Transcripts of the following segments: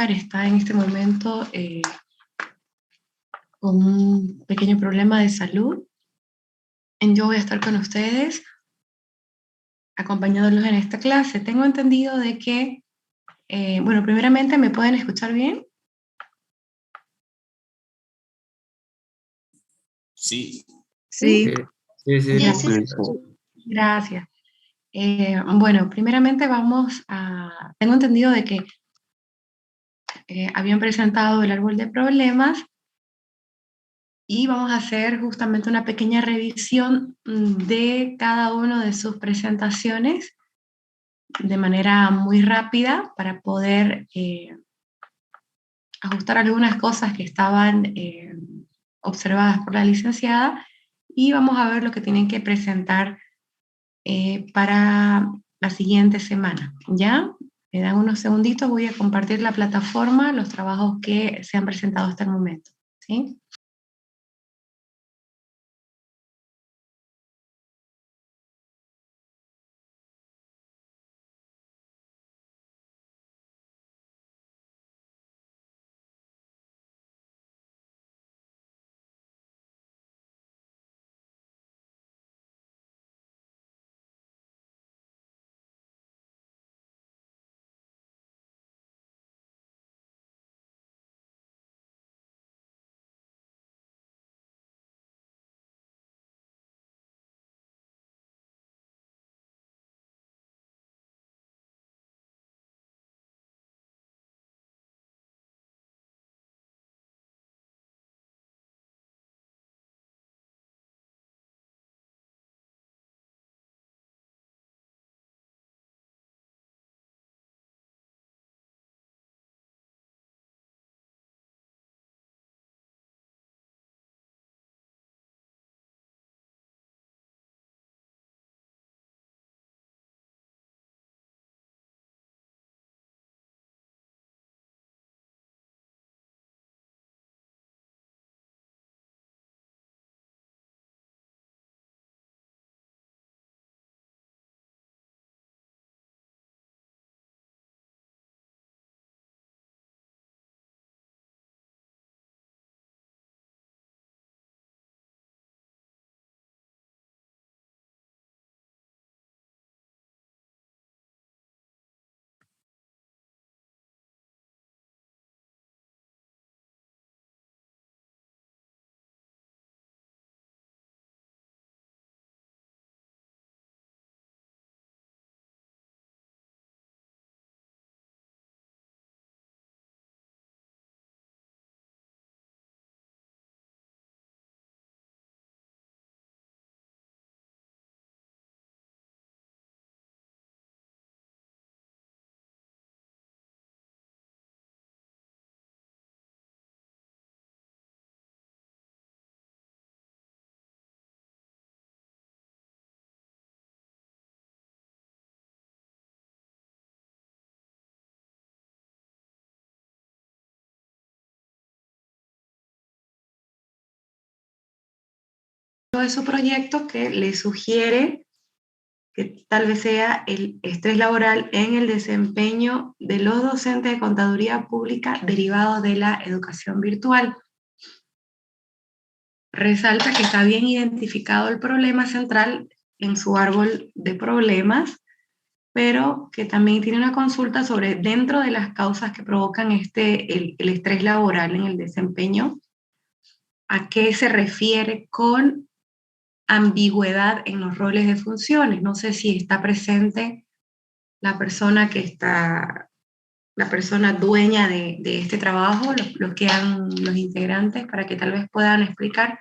Oscar está en este momento con un pequeño problema de salud. Yo voy a estar con ustedes acompañándolos en esta clase. Tengo entendido de que, bueno, primeramente, ¿me pueden escuchar bien? Sí. Sí. Sí, Gracias. perfecto. Gracias. Bueno, primeramente tengo entendido de que habían presentado el árbol de problemas y vamos a hacer justamente una pequeña revisión de cada uno de sus presentaciones de manera muy rápida para poder ajustar algunas cosas que estaban observadas por la licenciada y vamos a ver lo que tienen que presentar para la siguiente semana. ¿Ya? Me dan unos segunditos, voy a compartir la plataforma, los trabajos que se han presentado hasta el momento. ¿Sí? De su proyecto que le sugiere que tal vez sea el estrés laboral en el desempeño de los docentes de contaduría pública derivado de la educación virtual. Resalta que está bien identificado el problema central en su árbol de problemas, pero que también tiene una consulta sobre dentro de las causas que provocan el estrés laboral en el desempeño, a qué se refiere con ambigüedad en los roles de funciones. No sé si está presente la persona la persona dueña de este trabajo, los integrantes, para que tal vez puedan explicar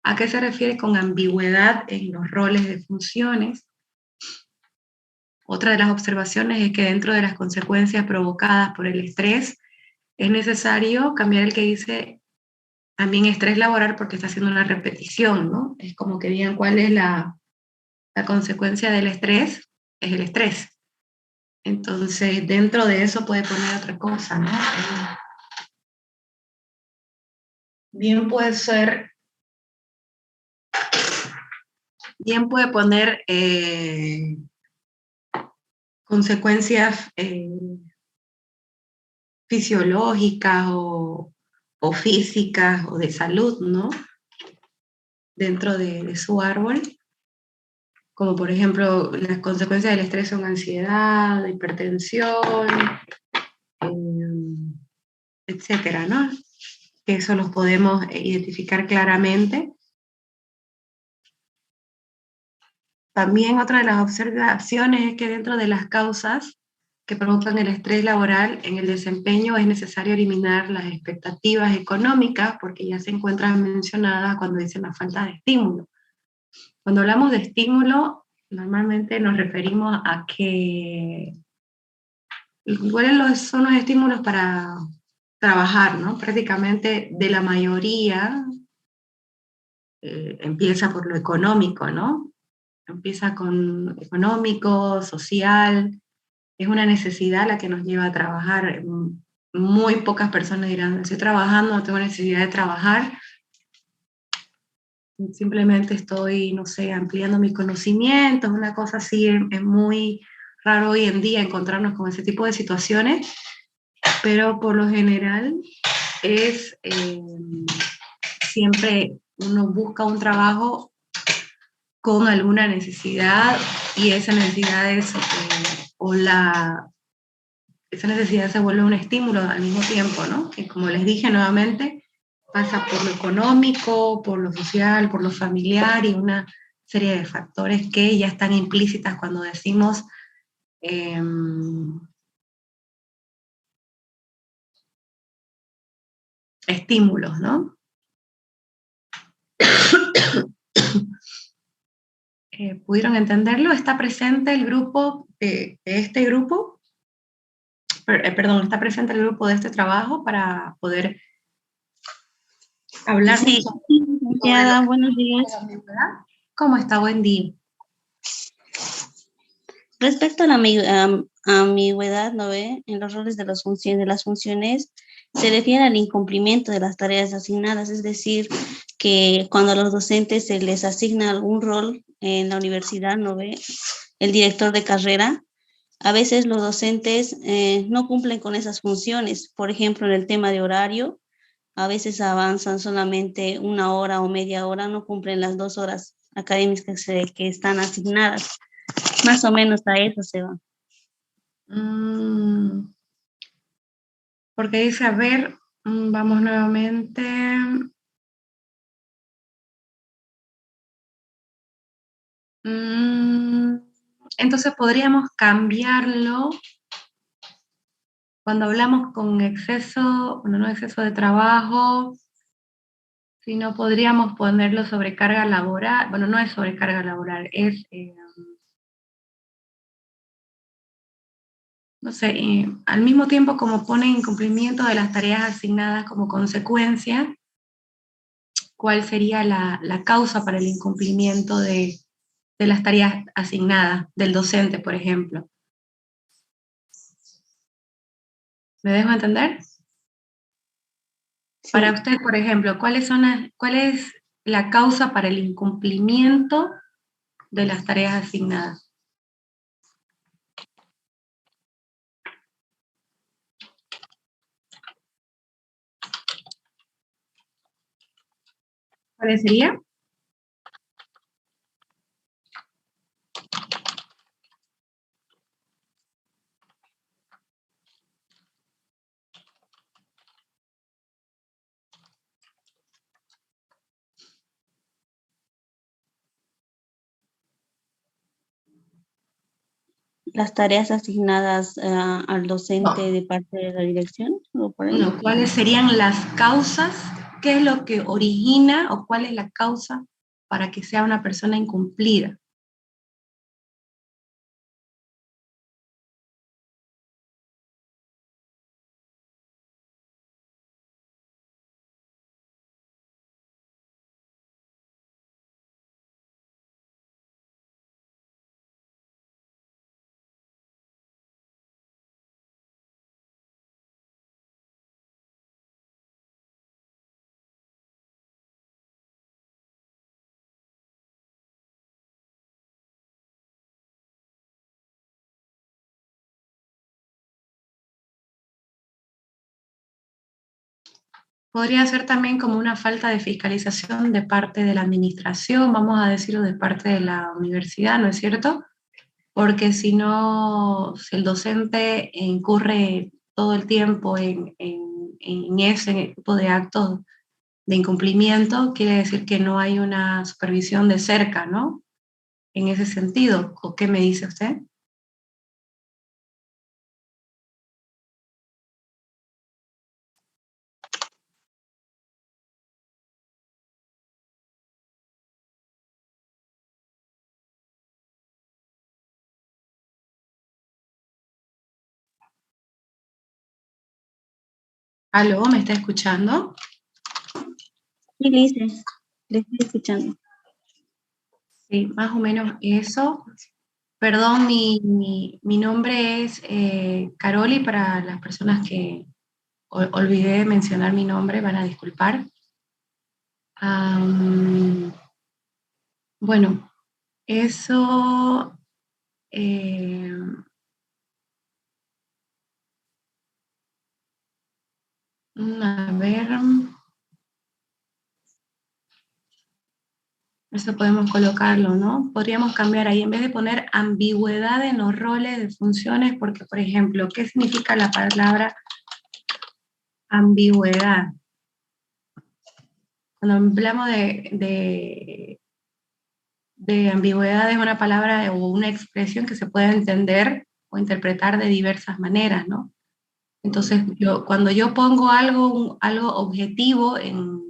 a qué se refiere con ambigüedad en los roles de funciones. Otra de las observaciones es que dentro de las consecuencias provocadas por el estrés es necesario cambiar el que dice también estrés laboral porque está haciendo una repetición, ¿no? Es como que digan cuál es la consecuencia del estrés, es el estrés. Entonces, dentro de eso puede poner otra cosa, ¿no? Bien puede ser, bien puede poner consecuencias fisiológicas o físicas o de salud, ¿no? Dentro de su árbol, como por ejemplo las consecuencias del estrés son ansiedad, hipertensión, etcétera, ¿no? Que eso los podemos identificar claramente. También otra de las observaciones es que dentro de las causas que provocan el estrés laboral en el desempeño es necesario eliminar las expectativas económicas porque ya se encuentran mencionadas cuando dicen la falta de estímulo. Cuando hablamos de estímulo, normalmente nos referimos a que cuáles son los estímulos para trabajar, ¿no? Prácticamente de la mayoría empieza por lo económico, ¿no? Empieza con económico, social, es una necesidad la que nos lleva a trabajar. Muy pocas personas dirán, estoy trabajando, no tengo necesidad de trabajar, simplemente estoy, no sé, ampliando mis conocimientos, una cosa así. Es muy raro hoy en día encontrarnos con ese tipo de situaciones, pero por lo general es siempre uno busca un trabajo con alguna necesidad y esa necesidad es, esa necesidad se vuelve un estímulo al mismo tiempo, ¿no? Que como les dije nuevamente, pasa por lo económico, por lo social, por lo familiar y una serie de factores que ya están implícitas cuando decimos estímulos, ¿no? ¿Pudieron entenderlo? ¿Está presente el grupo de este grupo? Perdón, ¿está presente el grupo de este trabajo para poder hablar Sí, sobre lo licenciada, que buenos días. es la ambigüedad? ¿Cómo está? Buen día. Respecto a la ambigüedad, ¿no ve? En los roles de las funciones, se refiere al incumplimiento de las tareas asignadas, es decir, que cuando a los docentes se les asigna algún rol en la universidad, ¿no ve? El director de carrera, a veces los docentes no cumplen con esas funciones. Por ejemplo, en el tema de horario, a veces avanzan solamente una hora o media hora, no cumplen las 2 horas académicas que están asignadas. Más o menos a eso se va. Porque dice, a ver, vamos nuevamente. Entonces podríamos cambiarlo cuando hablamos con exceso, bueno, no exceso de trabajo, sino podríamos ponerlo sobrecarga laboral. Bueno, no es sobrecarga laboral, es, no sé, al mismo tiempo como pone incumplimiento de las tareas asignadas como consecuencia, ¿cuál sería la causa para el incumplimiento de las tareas asignadas del docente, por ejemplo? ¿Me dejo entender? Para Sí, usted, por ejemplo, ¿cuál es la causa para el incumplimiento de las tareas asignadas? ¿Cuál sería? las tareas asignadas al docente No, de parte de la dirección, o por ahí. no. ¿Cuáles serían las causas? ¿Qué es lo que origina o cuál es la causa para que sea una persona incumplida? Podría ser también como una falta de fiscalización de parte de la administración, vamos a decirlo, de parte de la universidad, ¿no es cierto? Porque si no, si el docente incurre todo el tiempo en ese tipo de actos de incumplimiento, quiere decir que no hay una supervisión de cerca, ¿no? En ese sentido, ¿o qué me dice usted? ¿Aló? ¿Me está escuchando? Sí, Lice, le estoy escuchando. Sí, más o menos eso. Perdón, mi nombre es Caroli, para las personas que olvidé mencionar mi nombre, van a disculpar. Am, bueno, eso, eh, a ver, eso podemos colocarlo, ¿no? Podríamos cambiar ahí, en vez de poner ambigüedad en los roles de funciones, porque, por ejemplo, ¿qué significa la palabra ambigüedad? Cuando hablamos de ambigüedad, es una palabra o una expresión que se puede entender o interpretar de diversas maneras, ¿no? Entonces, cuando yo pongo algo objetivo en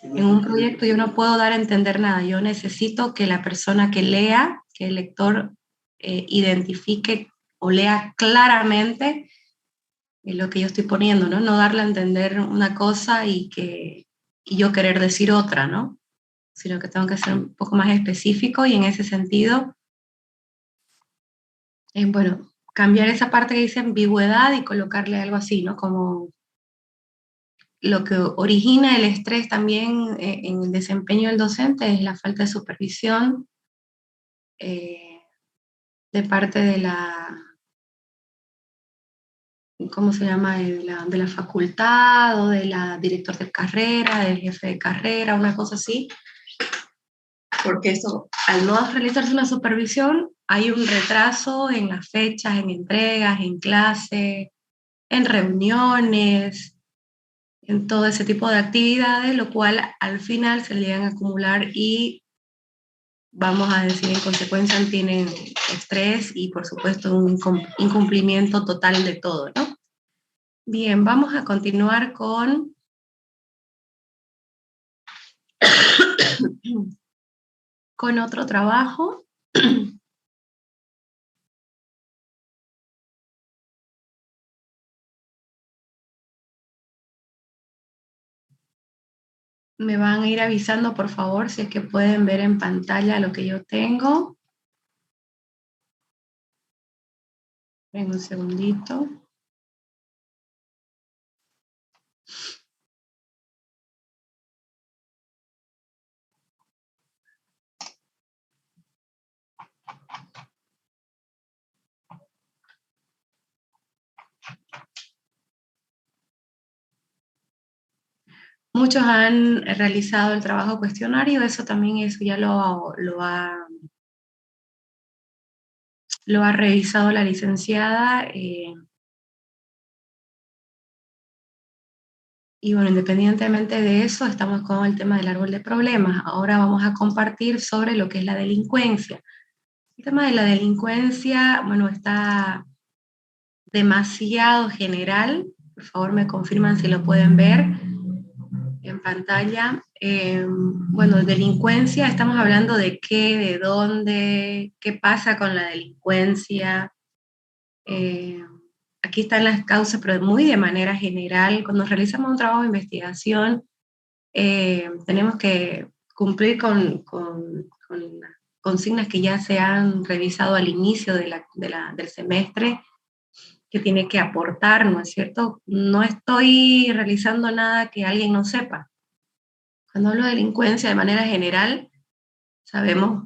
un proyecto, yo no puedo dar a entender nada. Yo necesito que la persona que lea, que el lector identifique o lea claramente lo que yo estoy poniendo, ¿no? No darle a entender una cosa y yo querer decir otra, ¿no? Sino que tengo que ser un poco más específico, y en ese sentido, bueno, cambiar esa parte que dice ambigüedad y colocarle algo así, ¿no? Como lo que origina el estrés también en el desempeño del docente es la falta de supervisión eh, de parte de la, ¿cómo se llama? De la facultad o de la director de carrera, del jefe de carrera, una cosa así, porque eso, al no realizarse una supervisión, hay un retraso en las fechas, en entregas, en clase, en reuniones, en todo ese tipo de actividades, lo cual al final se le llegan a acumular y, vamos a decir, en consecuencia tienen estrés y por supuesto un incumplimiento total de todo, ¿no? Bien, vamos a continuar con otro trabajo. Me van a ir avisando, por favor, si es que pueden ver en pantalla lo que yo tengo. En un segundito. Muchos han realizado el trabajo cuestionario, eso también eso ya lo ha revisado la licenciada. Y bueno, independientemente de eso, estamos con el tema del árbol de problemas. Ahora vamos a compartir sobre lo que es la delincuencia. El tema de la delincuencia, bueno, está demasiado general. Por favor, me confirman si lo pueden ver en pantalla. Bueno, delincuencia, estamos hablando de qué, de dónde, qué pasa con la delincuencia. Eh, Aquí están las causas, pero muy de manera general. Cuando realizamos un trabajo de investigación, tenemos que cumplir con las consignas que ya se han revisado al inicio del semestre, que tiene que aportar, ¿no es cierto? No estoy realizando nada que alguien no sepa. Cuando hablo de delincuencia de manera general, sabemos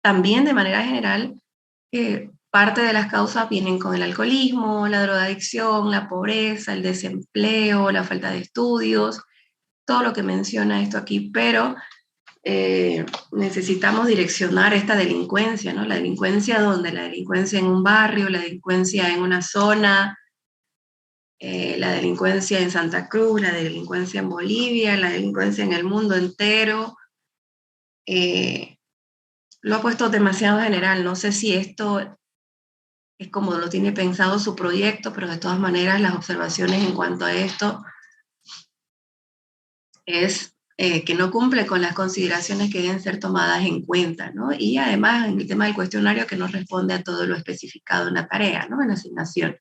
también de manera general que parte de las causas vienen con el alcoholismo, la drogadicción, la pobreza, el desempleo, la falta de estudios, todo lo que menciona esto aquí, pero necesitamos direccionar esta delincuencia, ¿no? La delincuencia ¿dónde? La delincuencia en un barrio, la delincuencia en una zona, la delincuencia en Santa Cruz, la delincuencia en Bolivia, la delincuencia en el mundo entero. Lo ha puesto demasiado general. No sé si esto es como lo tiene pensado su proyecto, pero de todas maneras las observaciones en cuanto a esto es que no cumple con las consideraciones que deben ser tomadas en cuenta, ¿no? Y además en el tema del cuestionario que no responde a todo lo especificado en la tarea, ¿no? En la asignación.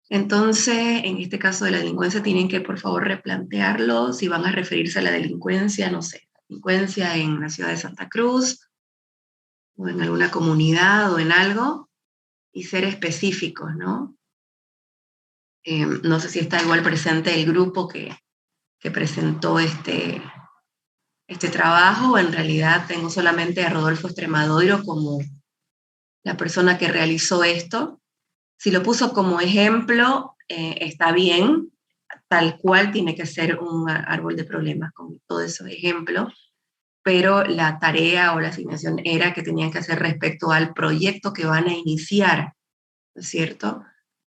Entonces, en este caso de la delincuencia, tienen que, por favor, replantearlo, si van a referirse a la delincuencia, no sé, delincuencia en la ciudad de Santa Cruz, o en alguna comunidad, o en algo, y ser específicos, ¿no? No sé si está igual presente el grupo que presentó este trabajo, o en realidad tengo solamente a Rodolfo Extremadoiro como la persona que realizó esto. Si lo puso como ejemplo, está bien, tal cual tiene que ser un árbol de problemas con todos esos ejemplos, pero la tarea o la asignación era que tenían que hacer respecto al proyecto que van a iniciar, ¿no es cierto?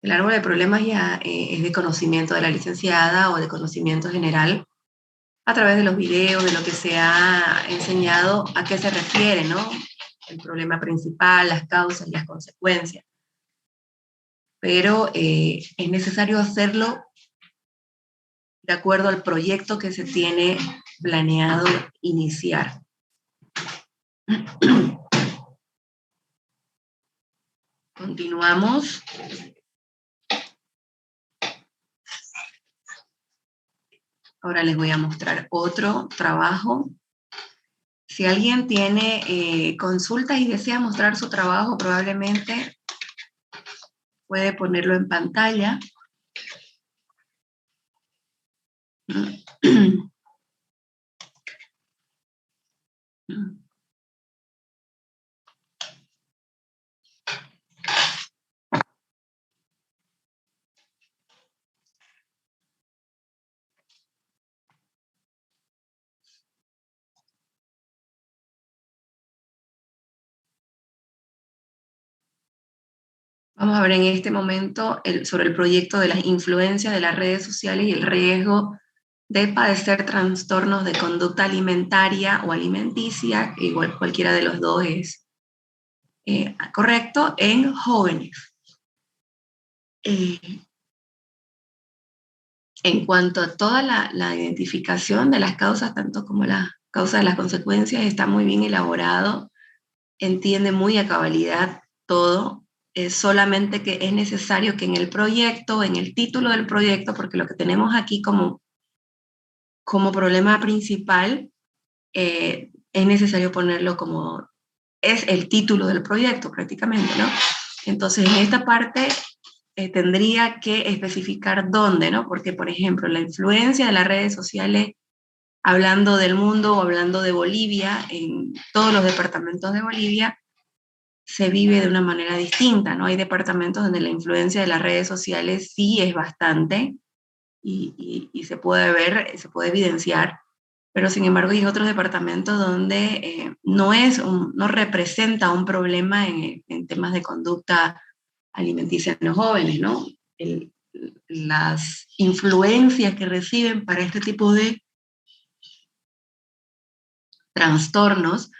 El árbol de problemas ya es de conocimiento de la licenciada o de conocimiento general a través de los videos, de lo que se ha enseñado, a qué se refiere, ¿no? El problema principal, las causas y las consecuencias. Pero es necesario hacerlo de acuerdo al proyecto que se tiene planeado iniciar. Continuamos. Ahora les voy a mostrar otro trabajo. Si alguien tiene consultas y desea mostrar su trabajo, probablemente puede ponerlo en pantalla. Vamos a ver en este momento sobre el proyecto de las influencias de las redes sociales y el riesgo de padecer trastornos de conducta alimentaria o alimenticia, igual cualquiera de los dos es correcto, en jóvenes. En cuanto a toda la identificación de las causas, tanto como las causas de las consecuencias, está muy bien elaborado, entiende muy a cabalidad todo, solamente que es necesario que en el proyecto, en el título del proyecto, porque lo que tenemos aquí como problema principal, es necesario ponerlo como es el título del proyecto prácticamente, ¿no? Entonces en esta parte tendría que especificar dónde, ¿no? Porque, por ejemplo, la influencia de las redes sociales, hablando del mundo o hablando de Bolivia, en todos los departamentos de Bolivia, se vive de una manera distinta, ¿no? Hay departamentos donde la influencia de las redes sociales sí es bastante y se puede ver, se puede evidenciar, pero sin embargo hay otros departamentos donde no representa un problema en temas de conducta alimenticia en los jóvenes, ¿no? Las influencias que reciben para este tipo de trastornos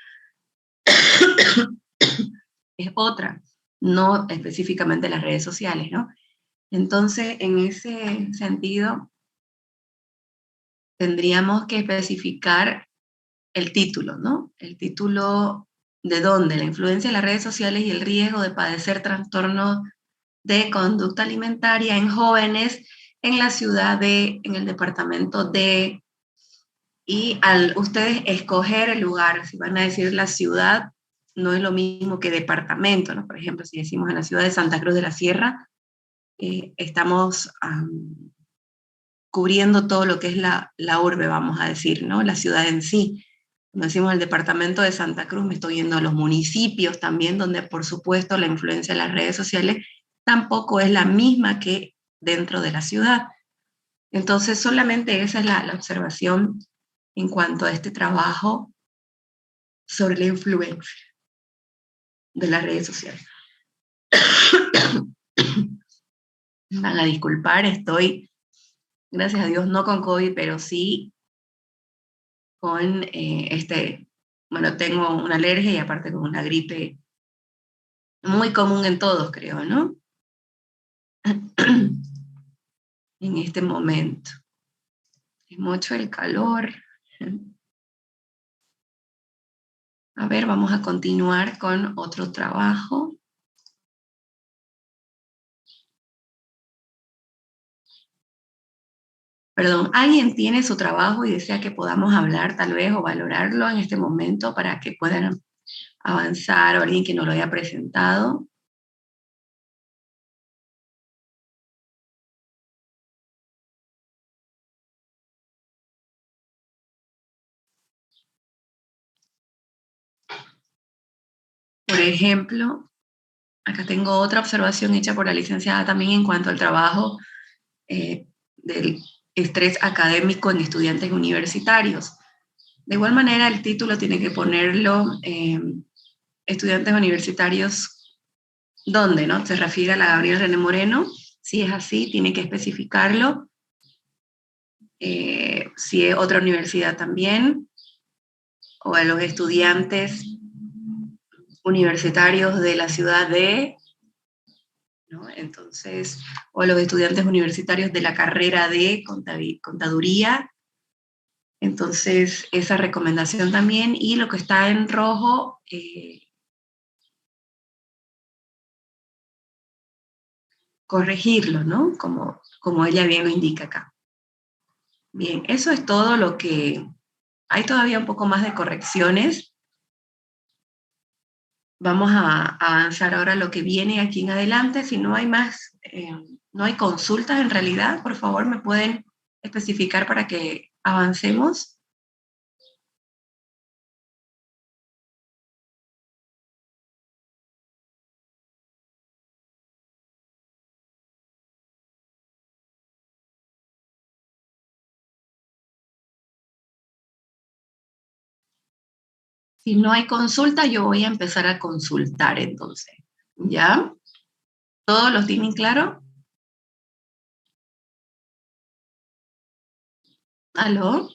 es otra, no específicamente las redes sociales, ¿no? Entonces, en ese sentido, tendríamos que especificar el título, ¿no? El título de dónde, la influencia de las redes sociales y el riesgo de padecer trastornos de conducta alimentaria en jóvenes en la ciudad en el departamento de, y al ustedes escoger el lugar, si van a decir la ciudad, no es lo mismo que departamento, ¿no? Por ejemplo, si decimos en la ciudad de Santa Cruz de la Sierra, estamos cubriendo todo lo que es la urbe, vamos a decir, ¿no? La ciudad en sí. Cuando decimos el departamento de Santa Cruz, me estoy yendo a los municipios también, donde por supuesto la influencia de las redes sociales tampoco es la misma que dentro de la ciudad. Entonces, solamente esa es la observación en cuanto a este trabajo sobre la influencia de las redes sociales. Van a disculpar, estoy, gracias a Dios, no con COVID, pero sí con bueno, tengo una alergia y aparte con una gripe muy común en todos, creo, ¿no? En este momento. Es mucho el calor. A ver, vamos a continuar con otro trabajo. Perdón, ¿alguien tiene su trabajo y desea que podamos hablar tal vez o valorarlo en este momento para que puedan avanzar, o alguien que no lo haya presentado? Por ejemplo, acá tengo otra observación hecha por la licenciada también en cuanto al trabajo del estrés académico en estudiantes universitarios. De igual manera, el título tiene que ponerlo estudiantes universitarios, ¿dónde? ¿No? Se refiere a la Gabriel René Moreno. Si es así, tiene que especificarlo. Si es otra universidad también, o a los estudiantes universitarios de la ciudad de, ¿no? Entonces, o los estudiantes universitarios de la carrera de contaduría. Entonces, esa recomendación también, y lo que está en rojo, corregirlo, ¿no? Como ella bien lo indica acá. Bien, eso es todo lo que... Hay todavía un poco más de correcciones. Vamos a avanzar ahora lo que viene aquí en adelante. Si no hay más, no hay consultas en realidad, por favor me pueden especificar para que avancemos. Si no hay consulta, yo voy a empezar a consultar entonces. ¿Ya? ¿Todos los tienen claro? ¿Aló?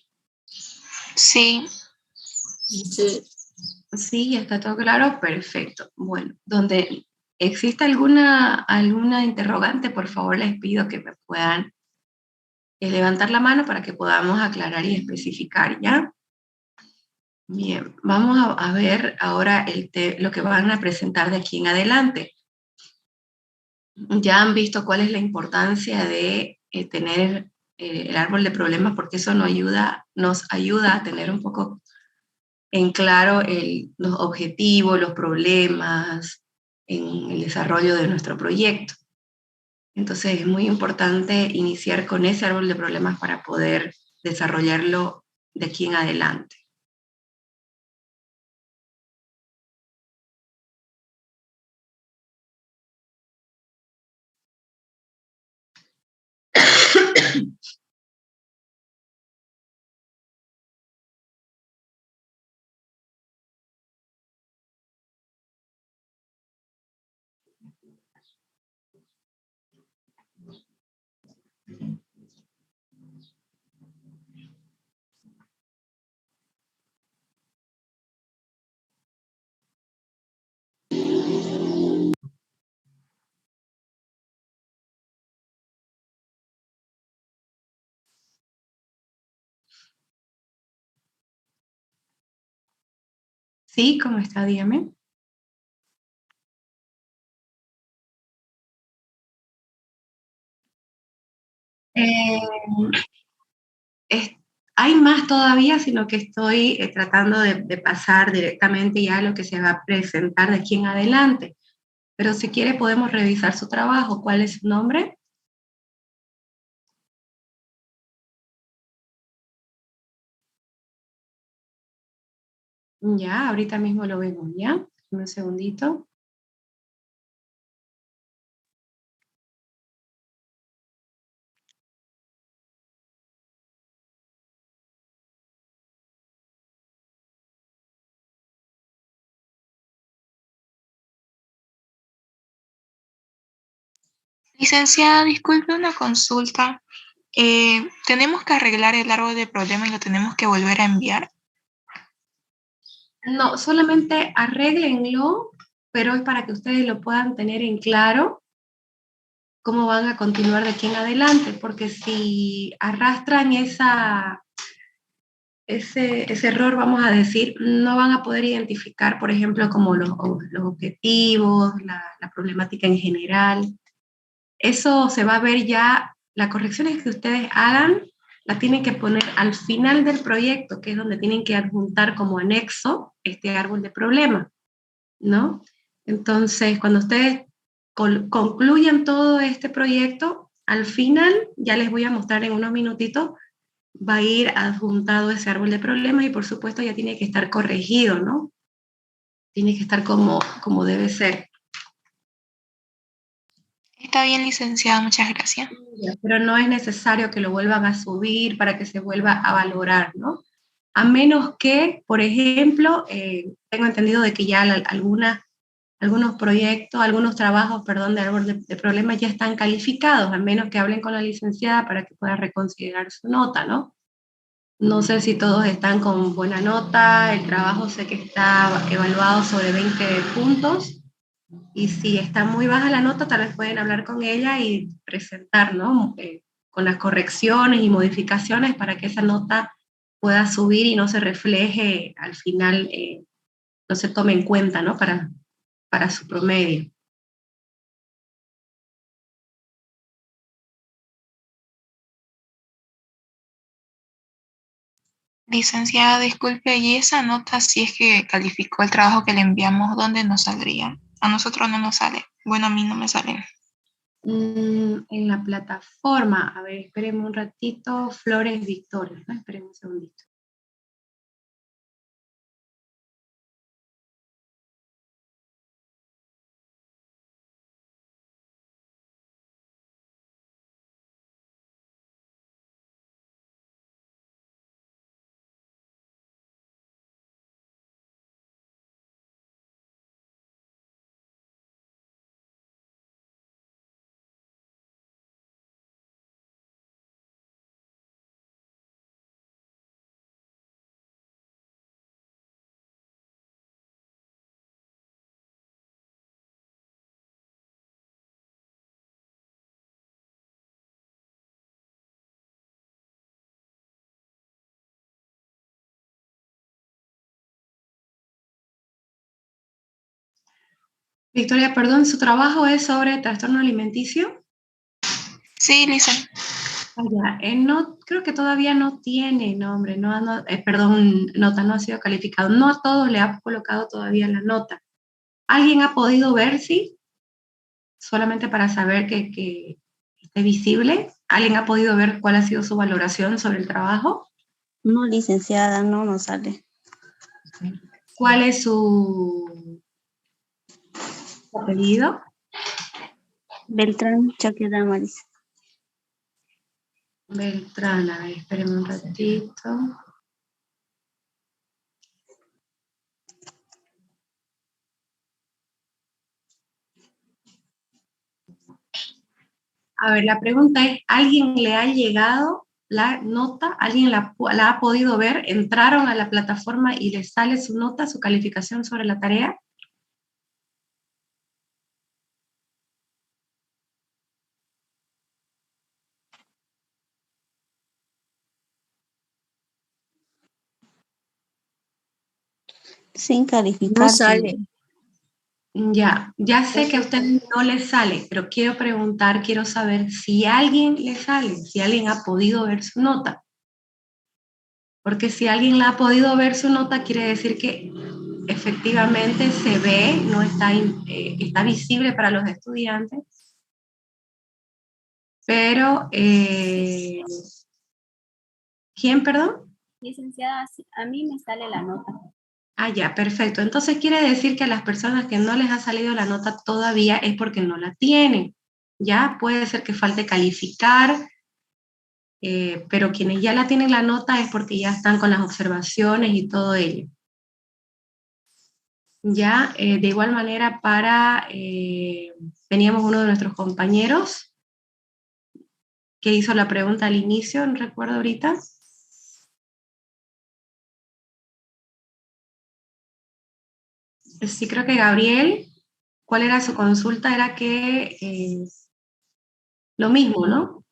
Sí. Sí. Sí, ya está todo claro. Perfecto. Bueno, donde exista alguna interrogante, por favor les pido que me puedan levantar la mano para que podamos aclarar y especificar, ¿ya? Bien, vamos a ver ahora lo que van a presentar de aquí en adelante. Ya han visto cuál es la importancia de tener el árbol de problemas, porque eso nos ayuda a tener un poco en claro los objetivos, los problemas en el desarrollo de nuestro proyecto. Entonces es muy importante iniciar con ese árbol de problemas para poder desarrollarlo de aquí en adelante. Sí, ¿cómo está? Dígame. Eh, es- Hay más todavía, sino que estoy tratando de pasar directamente ya a lo que se va a presentar de aquí en adelante. Pero si quiere podemos revisar su trabajo. ¿Cuál es su nombre? Ya, ahorita mismo lo vemos, ¿ya? Un segundito. Licenciada, disculpe una consulta. ¿Tenemos que arreglar el árbol de problema y lo tenemos que volver a enviar? No, solamente arréglenlo, pero es para que ustedes lo puedan tener en claro cómo van a continuar de aquí en adelante, porque si arrastran ese error, vamos a decir, no van a poder identificar, por ejemplo, como los objetivos, la problemática en general. Eso se va a ver ya, las correcciones que ustedes hagan, las tienen que poner al final del proyecto, que es donde tienen que adjuntar como anexo este árbol de problema, ¿no? Entonces, cuando ustedes concluyan todo este proyecto, al final, ya les voy a mostrar en unos minutitos, va a ir adjuntado ese árbol de problemas y por supuesto ya tiene que estar corregido, ¿no? Tiene que estar como debe ser. Está bien, licenciada, muchas gracias. Pero no es necesario que lo vuelvan a subir para que se vuelva a valorar, ¿no? A menos que, por ejemplo, tengo entendido de que ya algunos proyectos, algunos trabajos, perdón, de árbol de problemas ya están calificados, a menos que hablen con la licenciada para que pueda reconsiderar su nota, ¿no? No sé si todos están con buena nota, el trabajo sé que está evaluado sobre 20 puntos, y si está muy baja la nota, tal vez pueden hablar con ella y presentar, ¿no? Con las correcciones y modificaciones para que esa nota pueda subir y no se refleje al final, no se tome en cuenta, ¿no? Para su promedio. Licenciada, disculpe, ¿y esa nota si es que calificó el trabajo que le enviamos, dónde nos saldría? A nosotros no nos sale. Bueno, a mí no me salen. En la plataforma, a ver, espérenme un ratito, Flores Victoria, ¿no? Espérenme un segundito. Victoria, perdón, ¿su trabajo es sobre trastorno alimenticio? Sí, licenciada. No, creo que todavía no tiene nombre, perdón, nota, no ha sido calificado. No a todos le ha colocado todavía la nota. ¿Alguien ha podido ver, sí? Solamente para saber que esté visible. ¿Alguien ha podido ver cuál ha sido su valoración sobre el trabajo? No, licenciada, no nos sale. ¿Cuál es su apellido? Beltrán Chaqueda Maris. Beltrán, a ver, espérenme un ratito. A ver, la pregunta es, ¿alguien le ha llegado la nota? ¿Alguien la ha podido ver? ¿Entraron a la plataforma y les sale su nota, su calificación sobre la tarea? Sin calificar. No sale. Ya sé que a usted no le sale, pero quiero preguntar, quiero saber si a alguien le sale, si alguien ha podido ver su nota. Porque si alguien la ha podido ver su nota, quiere decir que efectivamente se ve, no está, está visible para los estudiantes, pero, ¿quién, perdón? Licenciada, a mí me sale la nota. Ah, ya, perfecto. Entonces quiere decir que a las personas que no les ha salido la nota todavía es porque no la tienen. Ya puede ser que falte calificar, pero quienes ya la tienen la nota es porque ya están con las observaciones y todo ello. Ya, de igual manera teníamos uno de nuestros compañeros que hizo la pregunta al inicio, no recuerdo ahorita. Sí, creo que Gabriel, ¿cuál era su consulta? Era que lo mismo, ¿no?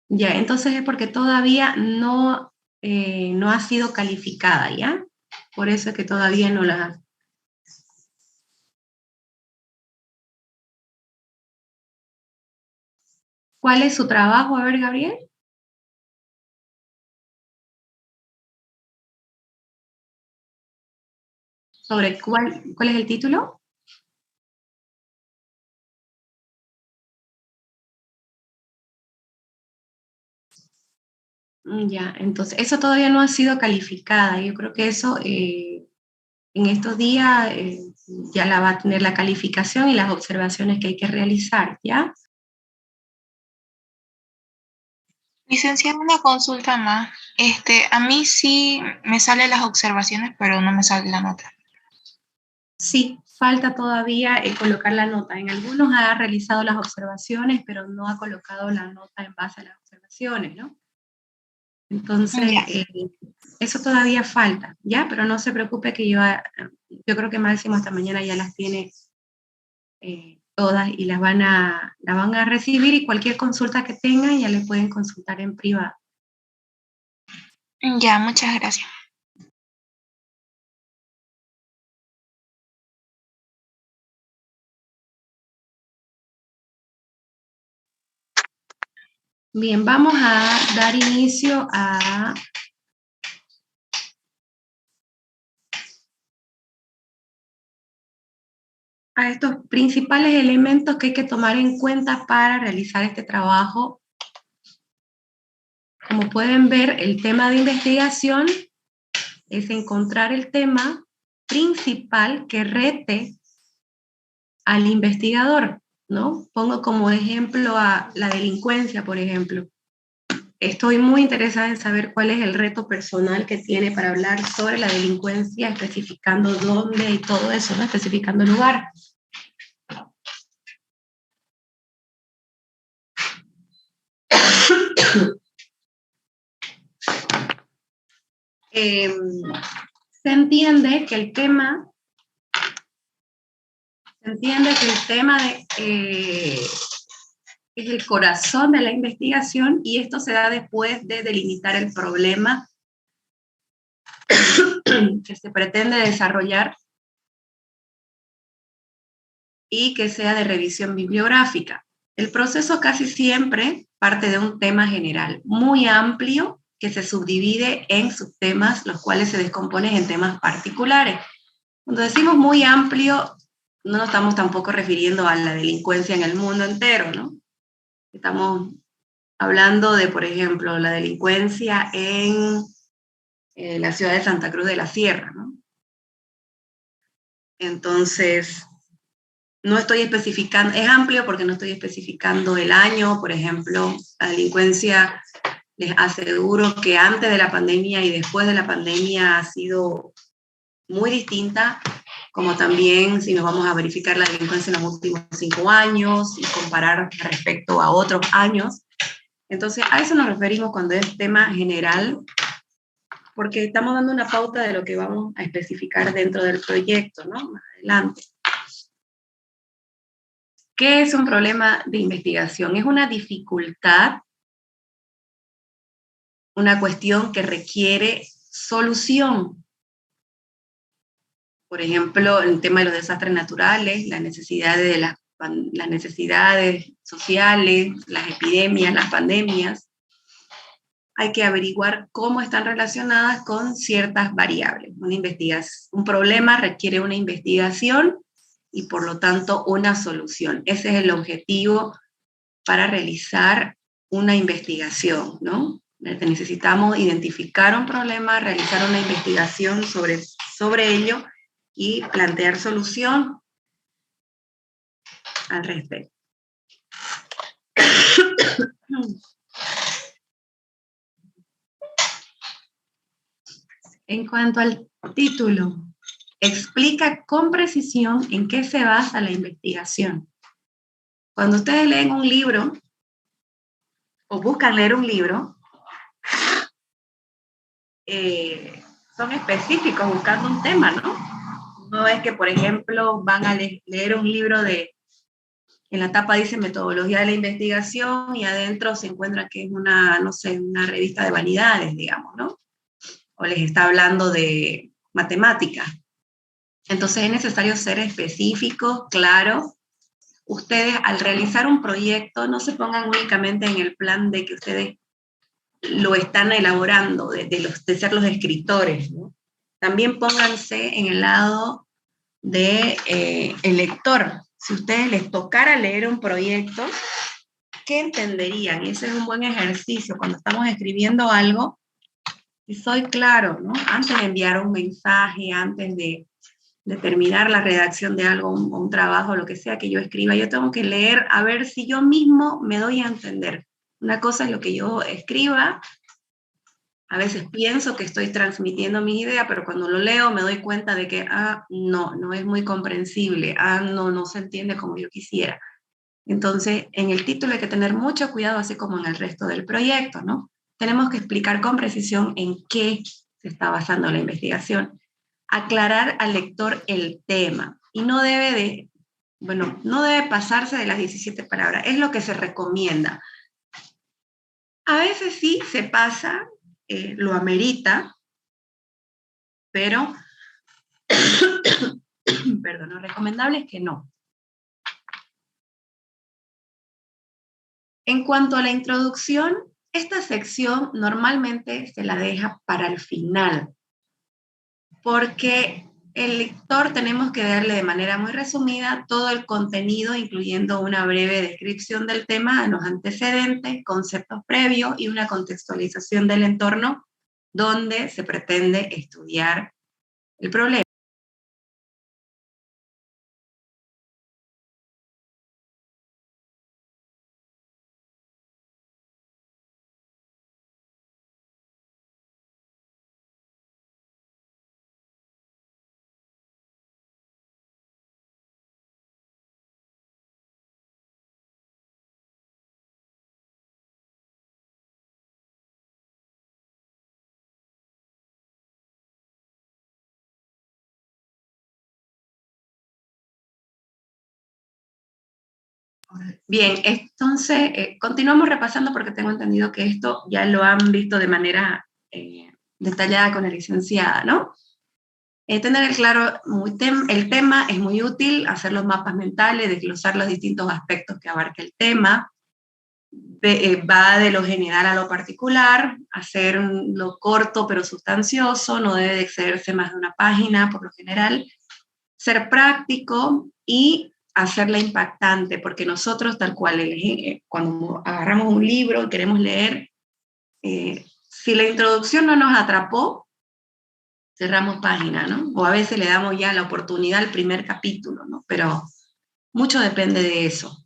Ya, entonces es porque todavía no ha sido calificada, ¿ya? Por eso es que todavía no la... ¿Cuál es su trabajo? A ver, Gabriel. ¿Sobre cuál es el título? Ya, entonces, eso todavía no ha sido calificada. Yo creo que eso en estos días ya la va a tener la calificación y las observaciones que hay que realizar, ¿ya? Licenciada, una consulta más. A mí sí me salen las observaciones, pero no me sale la nota. Sí, falta todavía colocar la nota. En algunos ha realizado las observaciones, pero no ha colocado la nota en base a las observaciones, ¿no? Entonces, Ya. eso todavía falta, ¿ya? Pero no se preocupe que yo creo que máximo hasta mañana ya las tiene todas y la van a recibir, y cualquier consulta que tengan ya le pueden consultar en privado. Ya, muchas gracias. Bien, vamos a dar inicio a estos principales elementos que hay que tomar en cuenta para realizar este trabajo. Como pueden ver, el tema de investigación es encontrar el tema principal que rete al investigador, ¿no? Pongo como ejemplo a la delincuencia, por ejemplo. Estoy muy interesada en saber cuál es el reto personal que tiene para hablar sobre la delincuencia, especificando dónde y todo eso, ¿no? Especificando el lugar. Se entiende que el tema es el corazón de la investigación, y esto se da después de delimitar el problema que se pretende desarrollar y que sea de revisión bibliográfica. El proceso casi siempre parte de un tema general muy amplio que se subdivide en subtemas, los cuales se descomponen en temas particulares. Cuando decimos muy amplio, no nos estamos tampoco refiriendo a la delincuencia en el mundo entero, ¿no? Estamos hablando de, por ejemplo, la delincuencia en la ciudad de Santa Cruz de la Sierra, ¿no? Entonces, no estoy especificando, es amplio porque no estoy especificando el año. Por ejemplo, la delincuencia, les aseguro que antes de la pandemia y después de la pandemia ha sido muy distinta, como también si nos vamos a verificar la delincuencia en los últimos 5 años y comparar respecto a otros años. Entonces, a eso nos referimos cuando es tema general, porque estamos dando una pauta de lo que vamos a especificar dentro del proyecto, ¿no? Más adelante. ¿Qué es un problema de investigación? Es una dificultad, una cuestión que requiere solución. Por ejemplo, el tema de los desastres naturales, las necesidades sociales, las epidemias, las pandemias. Hay que averiguar cómo están relacionadas con ciertas variables. Un problema requiere una investigación y por lo tanto una solución. Ese es el objetivo para realizar una investigación, ¿no? Necesitamos identificar un problema, realizar una investigación sobre ello y plantear solución al respecto. En cuanto al título, explica con precisión en qué se basa la investigación. Cuando ustedes leen un libro o buscan leer un libro, son específicos buscando un tema, ¿no? No es que, por ejemplo, van a leer un libro en la tapa dice metodología de la investigación y adentro se encuentra que es una, no sé, una revista de vanidades, digamos, ¿no? O les está hablando de matemáticas. Entonces es necesario ser específicos, claros. Ustedes al realizar un proyecto no se pongan únicamente en el plan de que ustedes lo están elaborando, de ser los escritores, ¿no? También pónganse en el lado de el lector. Si a ustedes les tocara leer un proyecto, ¿qué entenderían? Y ese es un buen ejercicio cuando estamos escribiendo algo. Y soy claro, ¿no? Antes de enviar un mensaje, antes de terminar la redacción de algo, un trabajo, lo que sea que yo escriba, yo tengo que leer a ver si yo mismo me doy a entender. Una cosa es lo que yo escriba, a veces pienso que estoy transmitiendo mis ideas, pero cuando lo leo me doy cuenta de que, no es muy comprensible, no se entiende como yo quisiera. Entonces, en el título hay que tener mucho cuidado, así como en el resto del proyecto, ¿no? Tenemos que explicar con precisión en qué se está basando la investigación, aclarar al lector el tema, y no debe pasarse de las 17 palabras, es lo que se recomienda. A veces sí se pasa, lo amerita, pero perdón, lo recomendable es que no. En cuanto a la introducción, esta sección normalmente se la deja para el final, porque el lector tenemos que darle de manera muy resumida todo el contenido, incluyendo una breve descripción del tema, los antecedentes, conceptos previos y una contextualización del entorno donde se pretende estudiar el problema. Bien, entonces continuamos repasando porque tengo entendido que esto ya lo han visto de manera detallada con la licenciada, ¿no? Tener claro el tema es muy útil, hacer los mapas mentales, desglosar los distintos aspectos que abarca el tema, va de lo general a lo particular, hacerlo corto pero sustancioso, no debe de excederse más de una página por lo general, ser práctico y hacerla impactante, porque nosotros tal cual, cuando agarramos un libro y queremos leer, si la introducción no nos atrapó, cerramos página, ¿no? O a veces le damos ya la oportunidad al primer capítulo, ¿no? Pero mucho depende de eso.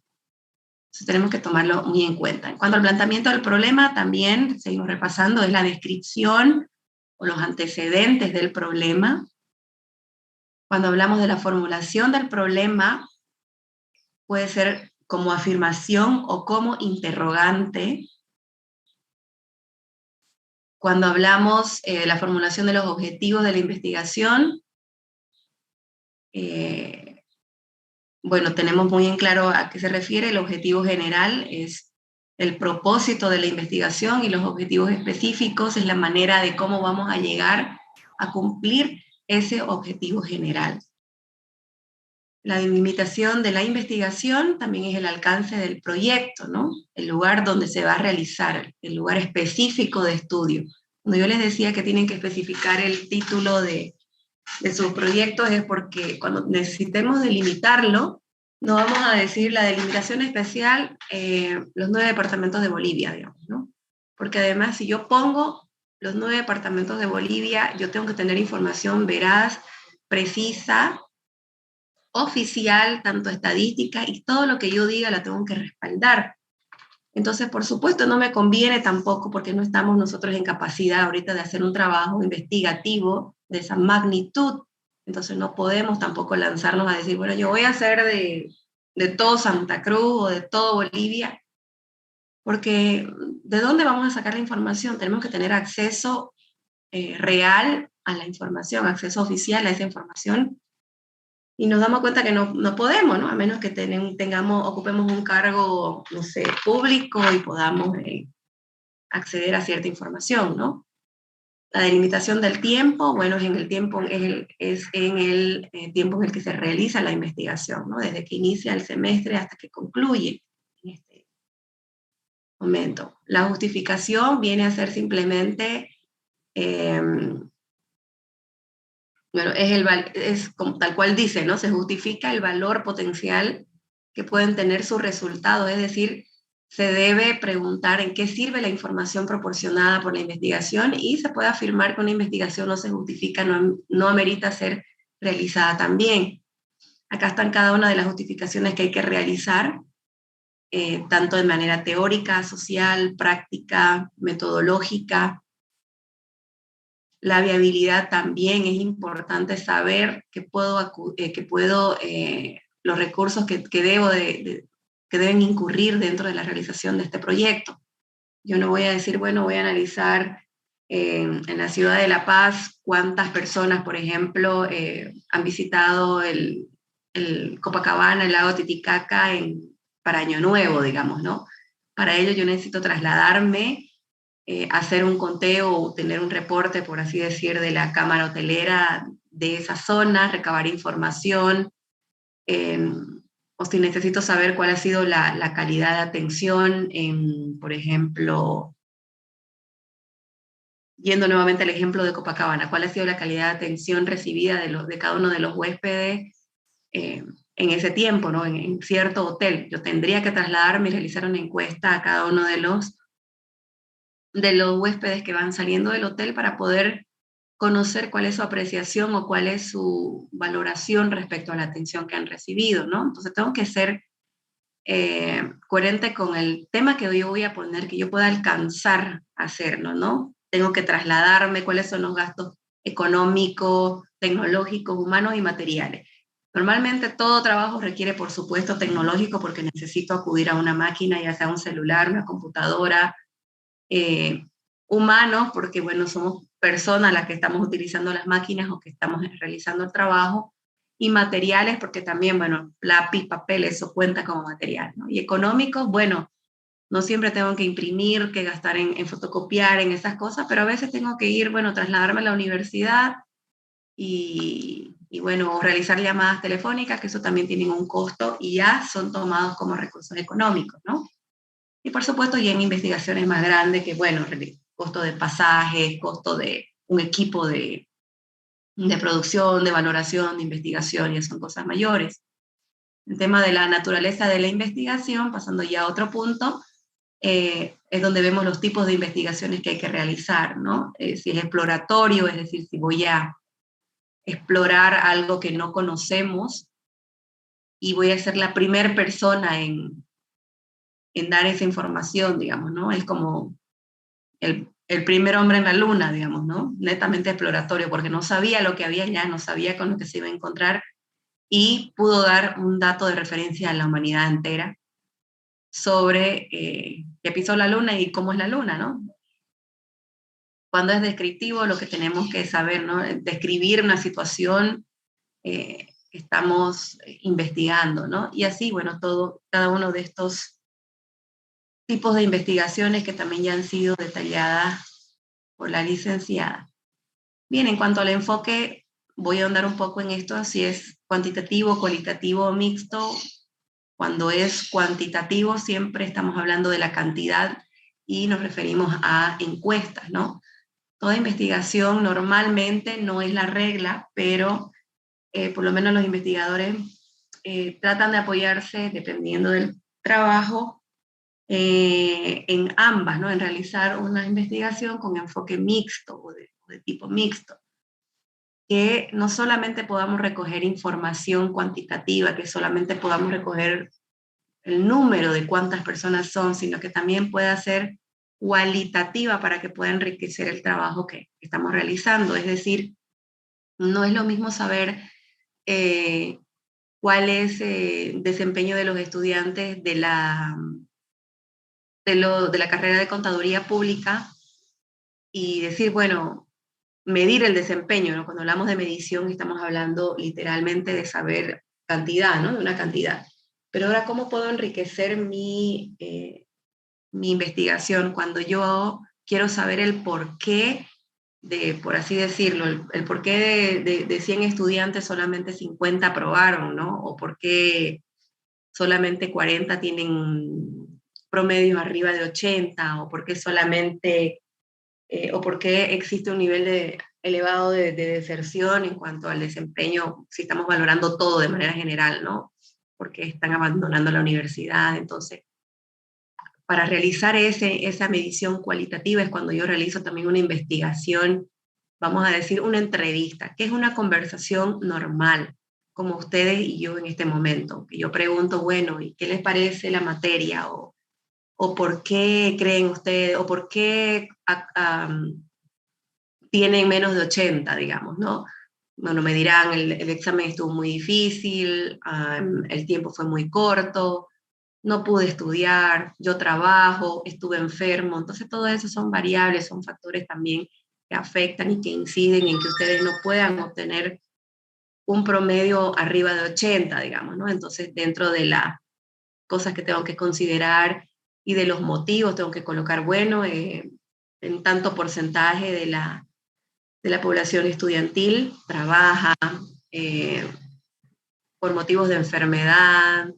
Entonces tenemos que tomarlo muy en cuenta. En cuanto al planteamiento del problema, también seguimos repasando, es la descripción o los antecedentes del problema. Cuando hablamos de la formulación del problema, puede ser como afirmación o como interrogante. Cuando hablamos de la formulación de los objetivos de la investigación, tenemos muy en claro a qué se refiere. El objetivo general es el propósito de la investigación y los objetivos específicos es la manera de cómo vamos a llegar a cumplir ese objetivo general. La delimitación de la investigación también es el alcance del proyecto, ¿no? El lugar donde se va a realizar, el lugar específico de estudio. Cuando yo les decía que tienen que especificar el título de sus proyectos es porque cuando necesitemos delimitarlo, no vamos a decir la delimitación especial, los 9 departamentos de Bolivia, digamos, ¿no? Porque además si yo pongo los 9 departamentos de Bolivia, yo tengo que tener información veraz, precisa, oficial, tanto estadística, y todo lo que yo diga la tengo que respaldar. Entonces, por supuesto, no me conviene tampoco porque no estamos nosotros en capacidad ahorita de hacer un trabajo investigativo de esa magnitud. Entonces, no podemos tampoco lanzarnos a decir, bueno, yo voy a hacer de de todo Santa Cruz o de todo Bolivia, porque ¿de dónde vamos a sacar la información? Tenemos que tener acceso real a la información, acceso oficial a esa información, y nos damos cuenta que no podemos, ¿no? A menos que ocupemos un cargo, no sé, público y podamos acceder a cierta información, ¿no? La delimitación del tiempo, bueno, es en el tiempo en el que se realiza la investigación, ¿no? Desde que inicia el semestre hasta que concluye en este momento. La justificación viene a ser simplemente, bueno, es como tal cual dice, ¿no? Se justifica el valor potencial que pueden tener sus resultados, es decir, se debe preguntar en qué sirve la información proporcionada por la investigación y se puede afirmar que una investigación no se justifica, no amerita ser realizada también. Acá están cada una de las justificaciones que hay que realizar, tanto de manera teórica, social, práctica, metodológica. La viabilidad también es importante saber que los recursos que deben incurrir dentro de la realización de este proyecto. Yo no voy a decir, bueno, voy a analizar en la ciudad de La Paz cuántas personas, por ejemplo, han visitado el Copacabana, el lago Titicaca para Año Nuevo, digamos, ¿no? Para ello yo necesito trasladarme, hacer un conteo o tener un reporte, por así decir, de la cámara hotelera de esa zona, recabar información, o si necesito saber cuál ha sido la calidad de atención por ejemplo, yendo nuevamente al ejemplo de Copacabana, cuál ha sido la calidad de atención recibida de cada uno de los huéspedes en ese tiempo, ¿no? En cierto hotel. Yo tendría que trasladarme y realizar una encuesta a cada uno de los huéspedes que van saliendo del hotel para poder conocer cuál es su apreciación o cuál es su valoración respecto a la atención que han recibido, ¿no? Entonces tengo que ser coherente con el tema que hoy voy a poner, que yo pueda alcanzar a hacerlo, ¿no? Tengo que trasladarme, cuáles son los gastos económicos, tecnológicos, humanos y materiales. Normalmente todo trabajo requiere, por supuesto, tecnológico, porque necesito acudir a una máquina, ya sea un celular, una computadora, humanos, porque bueno, somos personas las que estamos utilizando las máquinas o que estamos realizando el trabajo, y materiales, porque también, bueno, lápiz, papel, eso cuenta como material, ¿no? Y económicos, bueno, no siempre tengo que imprimir, que gastar en fotocopiar, en esas cosas, pero a veces tengo que ir, bueno, trasladarme a la universidad y bueno, realizar llamadas telefónicas, que eso también tienen un costo y ya son tomados como recursos económicos, ¿no? Y por supuesto, ya en investigaciones más grandes, que bueno, costo de pasajes, costo de un equipo de producción, de valoración, de investigación, ya son cosas mayores. El tema de la naturaleza de la investigación, pasando ya a otro punto, es donde vemos los tipos de investigaciones que hay que realizar, ¿no? Si es exploratorio, es decir, si voy a explorar algo que no conocemos y voy a ser la primera persona en dar esa información, digamos, ¿no? Es como el primer hombre en la luna, digamos, ¿no? Netamente exploratorio, porque no sabía lo que había allá, no sabía con lo que se iba a encontrar, y pudo dar un dato de referencia a la humanidad entera sobre qué pisó la luna y cómo es la luna, ¿no? Cuando es descriptivo, lo que tenemos que saber, ¿no? Describir una situación que estamos investigando, ¿no? Y así, bueno, cada uno de estos tipos de investigaciones que también ya han sido detalladas por la licenciada. Bien, en cuanto al enfoque, voy a ahondar un poco en esto, si es cuantitativo, cualitativo o mixto. Cuando es cuantitativo, siempre estamos hablando de la cantidad y nos referimos a encuestas, ¿no? Toda investigación normalmente no es la regla, pero por lo menos los investigadores tratan de apoyarse, dependiendo del trabajo, en ambas, ¿no? En realizar una investigación con enfoque mixto o de tipo mixto. Que no solamente podamos recoger información cuantitativa, que solamente podamos recoger el número de cuántas personas son, sino que también pueda ser cualitativa para que pueda enriquecer el trabajo que estamos realizando. Es decir, no es lo mismo saber cuál es el desempeño de los estudiantes de la carrera de contaduría pública y decir, bueno, medir el desempeño, ¿no? Cuando hablamos de medición estamos hablando literalmente de saber cantidad, ¿no? De una cantidad. Pero ahora, ¿cómo puedo enriquecer mi investigación cuando yo quiero saber el porqué por así decirlo, el porqué de 100 estudiantes solamente 50 aprobaron, ¿no? O por qué solamente 40 tienen promedios arriba de 80, o por qué solamente, o por qué existe un nivel elevado de deserción en cuanto al desempeño, si estamos valorando todo de manera general, ¿no? Porque están abandonando la universidad. Entonces, para realizar esa medición cualitativa es cuando yo realizo también una investigación, vamos a decir una entrevista, que es una conversación normal, como ustedes y yo en este momento, que yo pregunto, bueno, ¿y qué les parece la materia? O ¿por qué creen ustedes? ¿O por qué tienen menos de 80, digamos, ¿no? Bueno, me dirán, el examen estuvo muy difícil, el tiempo fue muy corto, no pude estudiar, yo trabajo, estuve enfermo. Entonces, todo eso son variables, son factores también que afectan y que inciden en que ustedes no puedan obtener un promedio arriba de 80, digamos, ¿no? Entonces, dentro de las cosas que tengo que considerar y de los motivos, tengo que colocar, bueno, en tanto porcentaje de la población estudiantil trabaja eh, por motivos de enfermedad,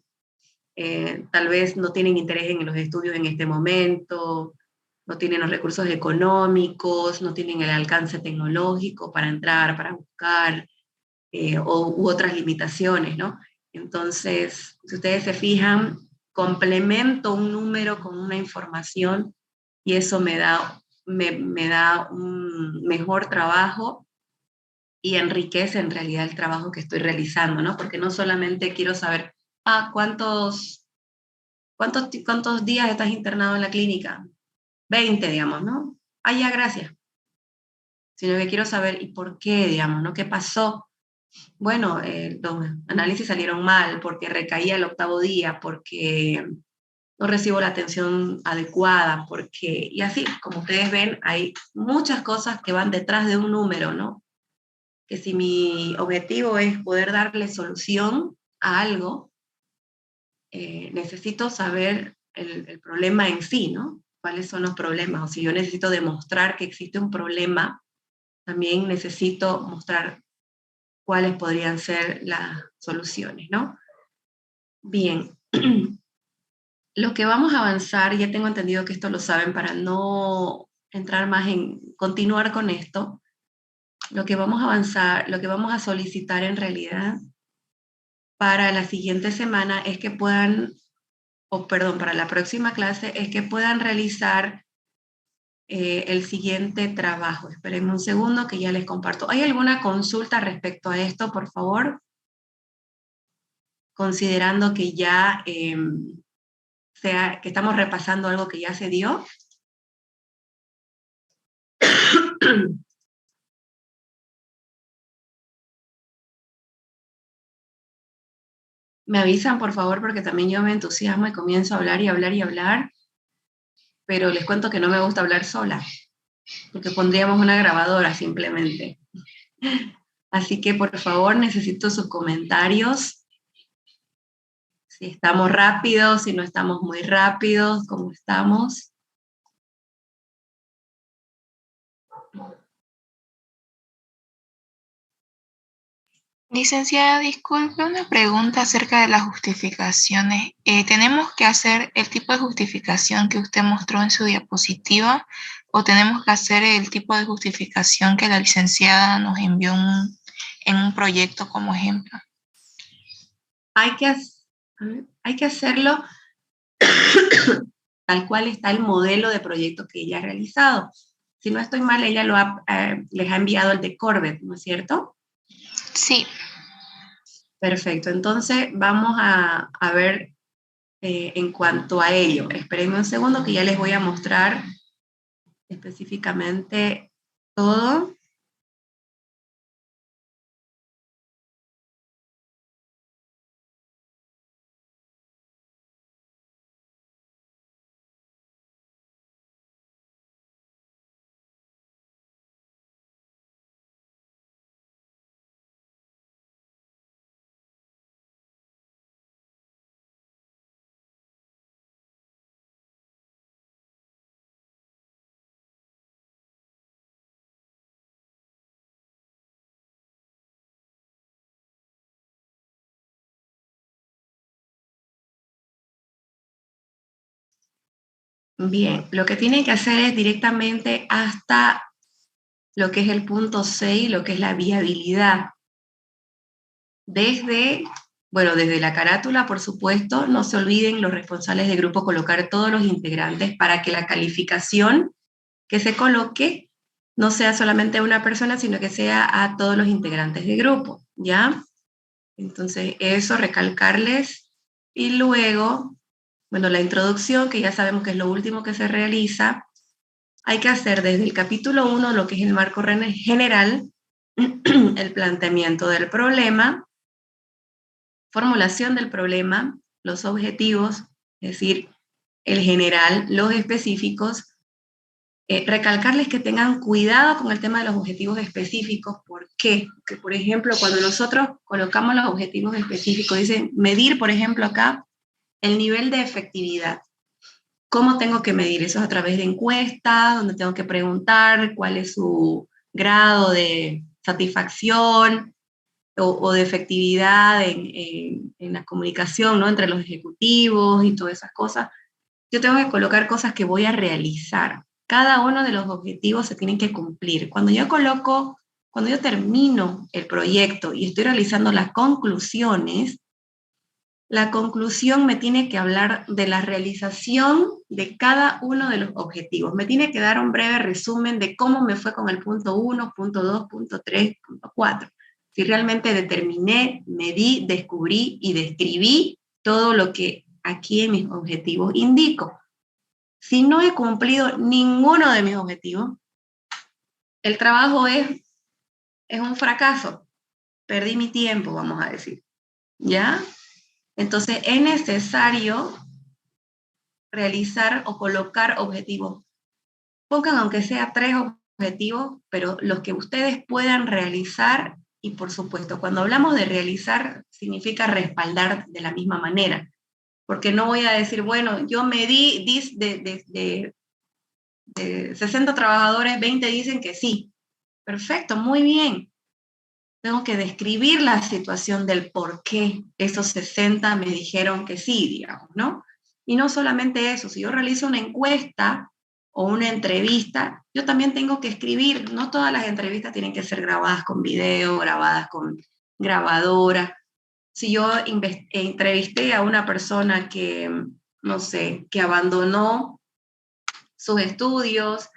tal vez no tienen interés en los estudios en este momento, no tienen los recursos económicos, no tienen el alcance tecnológico para entrar, para buscar, u otras limitaciones, ¿no? Entonces, si ustedes se fijan, complemento un número con una información y eso me da un mejor trabajo y enriquece en realidad el trabajo que estoy realizando, ¿no? Porque no solamente quiero saber, ¿cuántos días estás internado en la clínica? 20, digamos, ¿no? Ah, ya, gracias. Sino que quiero saber, ¿y por qué, digamos, ¿no? ¿Qué pasó? Bueno, los análisis salieron mal, porque recaía el octavo día, porque no recibo la atención adecuada, porque, y así, como ustedes ven, hay muchas cosas que van detrás de un número, ¿no? Que si mi objetivo es poder darle solución a algo, necesito saber el problema en sí, ¿no? ¿Cuáles son los problemas? O si yo necesito demostrar que existe un problema, también necesito mostrar cuáles podrían ser las soluciones, ¿no? Bien, lo que vamos a avanzar, ya tengo entendido que esto lo saben para no entrar más en continuar con esto, lo que vamos a avanzar, lo que vamos a solicitar en realidad para la siguiente semana es que puedan, o perdón, para la próxima clase es que puedan realizar el siguiente trabajo. Esperen un segundo que ya les comparto. ¿Hay alguna consulta respecto a esto, por favor? Considerando que ya que estamos repasando algo que ya se dio. Me avisan, por favor, porque también yo me entusiasmo y comienzo a hablar y hablar y hablar, pero les cuento que no me gusta hablar sola, porque pondríamos una grabadora simplemente. Así que, por favor, necesito sus comentarios. Si estamos rápidos, si no estamos muy rápidos, ¿cómo estamos? Licenciada, disculpe, una pregunta acerca de las justificaciones. ¿Tenemos que hacer el tipo de justificación que usted mostró en su diapositiva o tenemos que hacer el tipo de justificación que la licenciada nos envió en un proyecto como ejemplo? Hay que hacerlo tal cual está el modelo de proyecto que ella ha realizado. Si no estoy mal, ella les ha enviado el de Corbett, ¿no es cierto? Sí. Perfecto, entonces vamos a ver en cuanto a ello. Espérenme un segundo que ya les voy a mostrar específicamente todo. Bien, lo que tienen que hacer es directamente hasta lo que es el punto 6, lo que es la viabilidad. Desde la carátula, por supuesto, no se olviden los responsables de grupo colocar todos los integrantes para que la calificación que se coloque no sea solamente a una persona, sino que sea a todos los integrantes de grupo, ¿ya? Entonces, eso, recalcarles. Y luego, la introducción, que ya sabemos que es lo último que se realiza, hay que hacer desde el capítulo 1, lo que es el marco general, el planteamiento del problema, formulación del problema, los objetivos, es decir, el general, los específicos, recalcarles que tengan cuidado con el tema de los objetivos específicos. ¿Por qué? Porque, por ejemplo, cuando nosotros colocamos los objetivos específicos, dicen medir, por ejemplo, acá, el nivel de efectividad. ¿Cómo tengo que medir? Eso es a través de encuestas, donde tengo que preguntar cuál es su grado de satisfacción o de efectividad en la comunicación, ¿no? Entre los ejecutivos y todas esas cosas. Yo tengo que colocar cosas que voy a realizar. Cada uno de los objetivos se tienen que cumplir. Cuando yo termino el proyecto y estoy realizando las conclusiones, la conclusión me tiene que hablar de la realización de cada uno de los objetivos. Me tiene que dar un breve resumen de cómo me fue con el punto 1, punto 2, punto 3, punto 4. Si realmente determiné, medí, descubrí y describí todo lo que aquí en mis objetivos indico. Si no he cumplido ninguno de mis objetivos, el trabajo es un fracaso. Perdí mi tiempo, vamos a decir. ¿Ya? Entonces, es necesario realizar o colocar objetivos. Pongan aunque sea 3 objetivos, pero los que ustedes puedan realizar. Y por supuesto, cuando hablamos de realizar, significa respaldar de la misma manera. Porque no voy a decir, bueno, yo medí de 60 trabajadores, 20 dicen que sí. Perfecto, muy bien. Tengo que describir la situación del por qué esos 60 me dijeron que sí, digamos, ¿no? Y no solamente eso, si yo realizo una encuesta o una entrevista, yo también tengo que escribir. No todas las entrevistas tienen que ser grabadas con video, grabadas con grabadora. Si yo entrevisté a una persona que, no sé, que abandonó sus estudios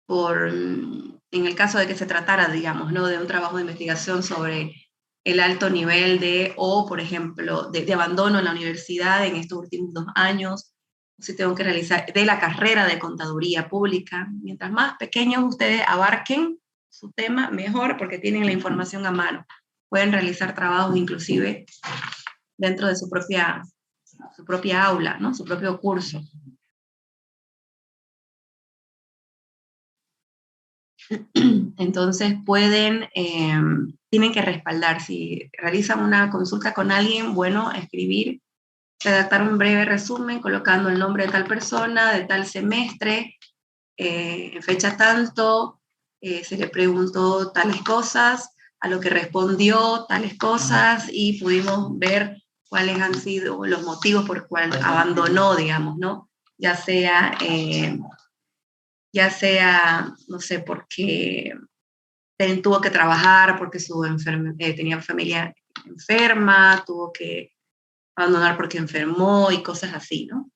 en el caso de que se tratara, digamos, ¿no? De un trabajo de investigación sobre el alto nivel o por ejemplo, de abandono en la universidad en estos últimos 2 años, si tengo que realizar de la carrera de contaduría pública. Mientras más pequeños ustedes abarquen su tema, mejor, porque tienen la información a mano. Pueden realizar trabajos inclusive dentro de su propia aula, ¿no? Su propio curso. Entonces tienen que respaldar. Si realizan una consulta con alguien, bueno, escribir, redactar un breve resumen colocando el nombre de tal persona, de tal semestre, en fecha tanto, se le preguntó tales cosas, a lo que respondió tales cosas, y pudimos ver cuáles han sido los motivos por cuales abandonó, digamos, ¿no? Ya sea, no sé, porque tuvo que trabajar, porque tenía familia enferma, tuvo que abandonar porque enfermó y cosas así, ¿no?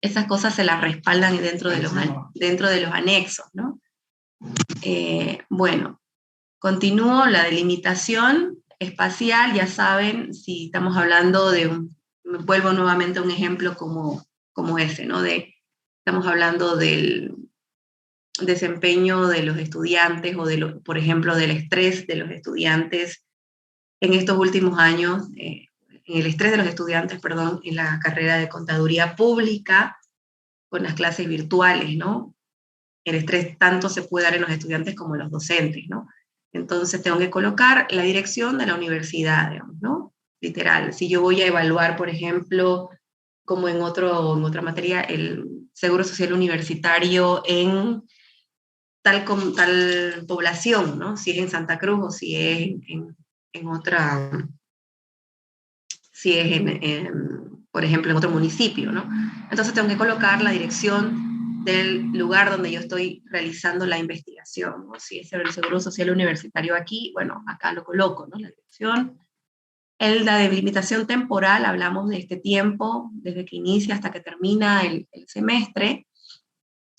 Esas cosas se las respaldan dentro de los anexos, ¿no? Bueno, continúo la delimitación espacial. Ya saben, si estamos hablando vuelvo nuevamente a un ejemplo como ese, ¿no? Estamos hablando del desempeño de los estudiantes o por ejemplo, del estrés de los estudiantes en estos últimos años, el estrés de los estudiantes, en la carrera de contaduría pública con las clases virtuales, ¿no? El estrés tanto se puede dar en los estudiantes como en los docentes, ¿no? Entonces tengo que colocar la dirección de la universidad, digamos, ¿no? Literal, si yo voy a evaluar, por ejemplo, como en otra materia, el seguro social universitario en tal población, ¿no? Si es en Santa Cruz o si es en otra, si es por ejemplo, en otro municipio, ¿no? Entonces tengo que colocar la dirección del lugar donde yo estoy realizando la investigación, ¿no? Si es el Seguro Social Universitario aquí, bueno, acá lo coloco, ¿no? La dirección. La delimitación temporal, hablamos de este tiempo, desde que inicia hasta que termina el semestre.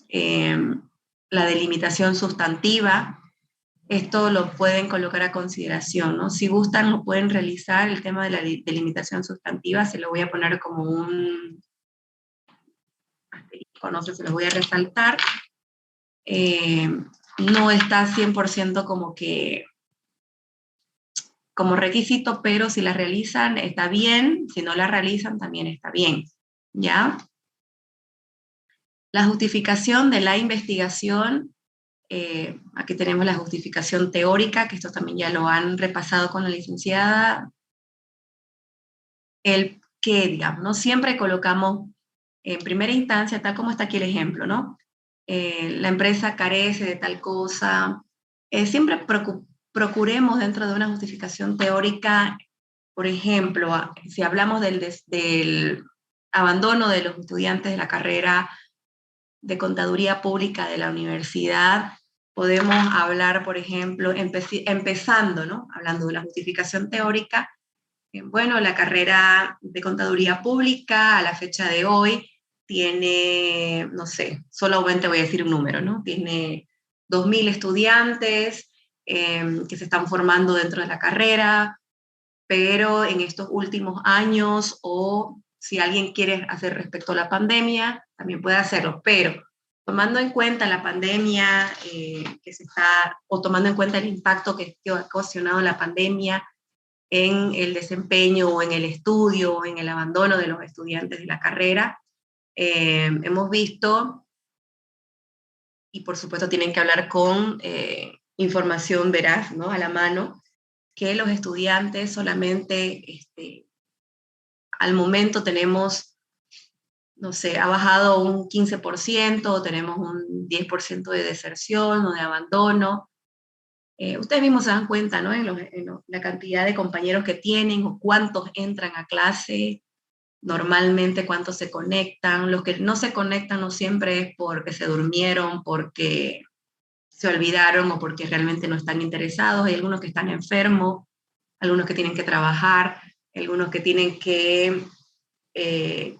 La delimitación sustantiva, esto lo pueden colocar a consideración, ¿no? Si gustan, lo pueden realizar, el tema de la delimitación sustantiva, se lo voy a poner como un asterisco, no sé, se lo voy a resaltar. No está 100% como requisito, pero si la realizan está bien, si no la realizan también está bien, ¿ya? La justificación de la investigación, aquí tenemos la justificación teórica, que esto también ya lo han repasado con la licenciada. El que, digamos, ¿no? Siempre colocamos en primera instancia, tal como está aquí el ejemplo, ¿no? La empresa carece de tal cosa. Siempre procuremos dentro de una justificación teórica, por ejemplo, si hablamos del abandono de los estudiantes de la carrera de contaduría pública de la universidad, podemos hablar, por ejemplo, empezando, ¿no? Hablando de la justificación teórica, bueno, la carrera de contaduría pública a la fecha de hoy tiene, no sé, solamente voy a decir un número, ¿no? Tiene 2.000 estudiantes que se están formando dentro de la carrera, pero en estos últimos años, o si alguien quiere hacer respecto a la pandemia, también puede hacerlo, pero tomando en cuenta la pandemia o tomando en cuenta el impacto que ha ocasionado la pandemia en el desempeño o en el estudio o en el abandono de los estudiantes de la carrera, hemos visto, y por supuesto tienen que hablar con información veraz, ¿no? A la mano, que los estudiantes solamente al momento tenemos, no sé, ha bajado un 15%, tenemos un 10% de deserción o de abandono. Ustedes mismos se dan cuenta, ¿no? La cantidad de compañeros que tienen o cuántos entran a clase, normalmente cuántos se conectan. Los que no se conectan no siempre es porque se durmieron, porque se olvidaron o porque realmente no están interesados. Hay algunos que están enfermos, algunos que tienen que trabajar, algunos que tienen que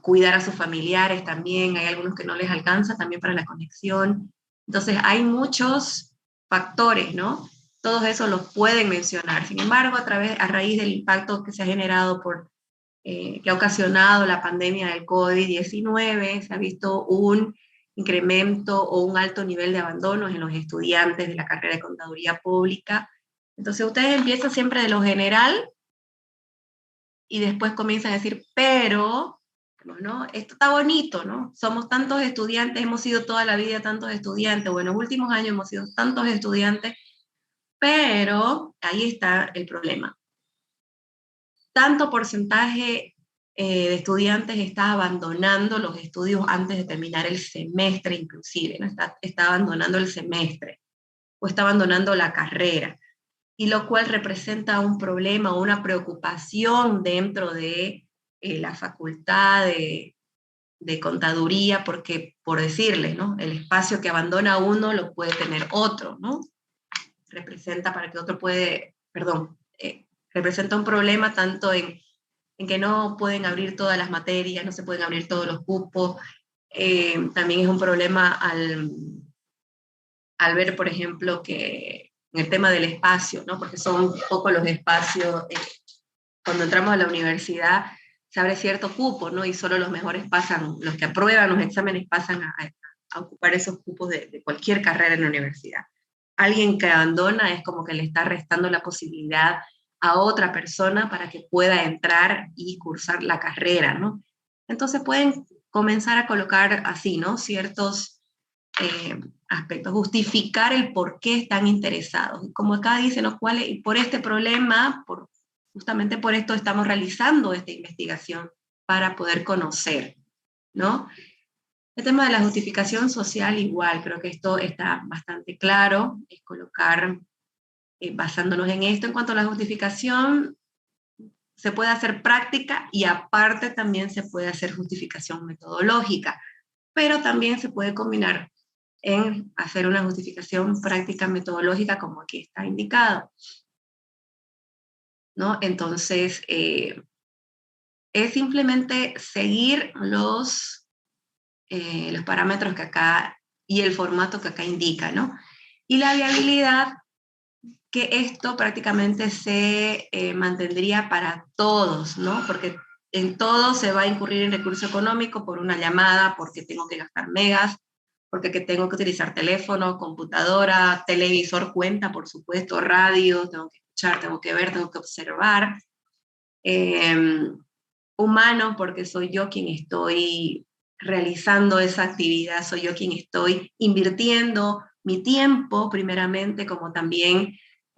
cuidar a sus familiares también, hay algunos que no les alcanza también para la conexión. Entonces hay muchos factores, ¿no? Todos esos los pueden mencionar. Sin embargo, a raíz del impacto que se ha generado que ha ocasionado la pandemia del COVID-19, se ha visto un incremento o un alto nivel de abandonos en los estudiantes de la carrera de contaduría pública. Entonces ustedes empiezan siempre de lo general y después comienzan a decir, pero, ¿no? Esto está bonito, ¿no? Somos tantos estudiantes, hemos sido toda la vida tantos estudiantes, o en los últimos años hemos sido tantos estudiantes, pero ahí está el problema. Tanto porcentaje de estudiantes está abandonando los estudios antes de terminar el semestre inclusive, ¿no? Está abandonando el semestre o está abandonando la carrera, y lo cual representa un problema o una preocupación dentro de la facultad de contaduría, porque, por decirles, ¿no? El espacio que abandona uno lo puede tener otro, ¿no? Representa representa un problema tanto en que no pueden abrir todas las materias, no se pueden abrir todos los cupos. También es un problema al ver, por ejemplo, que en el tema del espacio, ¿no? Porque son pocos los espacios, cuando entramos a la universidad se abre cierto cupo, ¿no? Y solo los mejores pasan, los que aprueban los exámenes pasan a ocupar esos cupos de cualquier carrera en la universidad. Alguien que abandona es como que le está restando la posibilidad a otra persona para que pueda entrar y cursar la carrera, ¿no? Entonces pueden comenzar a colocar así, ¿no? Ciertos aspectos, justificar el por qué están interesados. Como acá dice, ¿no? Por este problema, justamente por esto estamos realizando esta investigación, para poder conocer, ¿no? El tema de la justificación social igual, creo que esto está bastante claro, es colocar, basándonos en esto. En cuanto a la justificación se puede hacer práctica y aparte también se puede hacer justificación metodológica, pero también se puede combinar en hacer una justificación práctica metodológica como aquí está indicado, ¿no? Entonces, es simplemente seguir los parámetros que acá y el formato que acá indica, ¿no? Y la viabilidad, que esto prácticamente se mantendría para todos, ¿no? Porque en todo se va a incurrir en recurso económico por una llamada, porque tengo que gastar megas, porque tengo que utilizar teléfono, computadora, televisor cuenta, por supuesto, radio, tengo que escuchar, tengo que ver, tengo que observar. Humano, porque soy yo quien estoy realizando esa actividad, soy yo quien estoy invirtiendo mi tiempo, primeramente, como también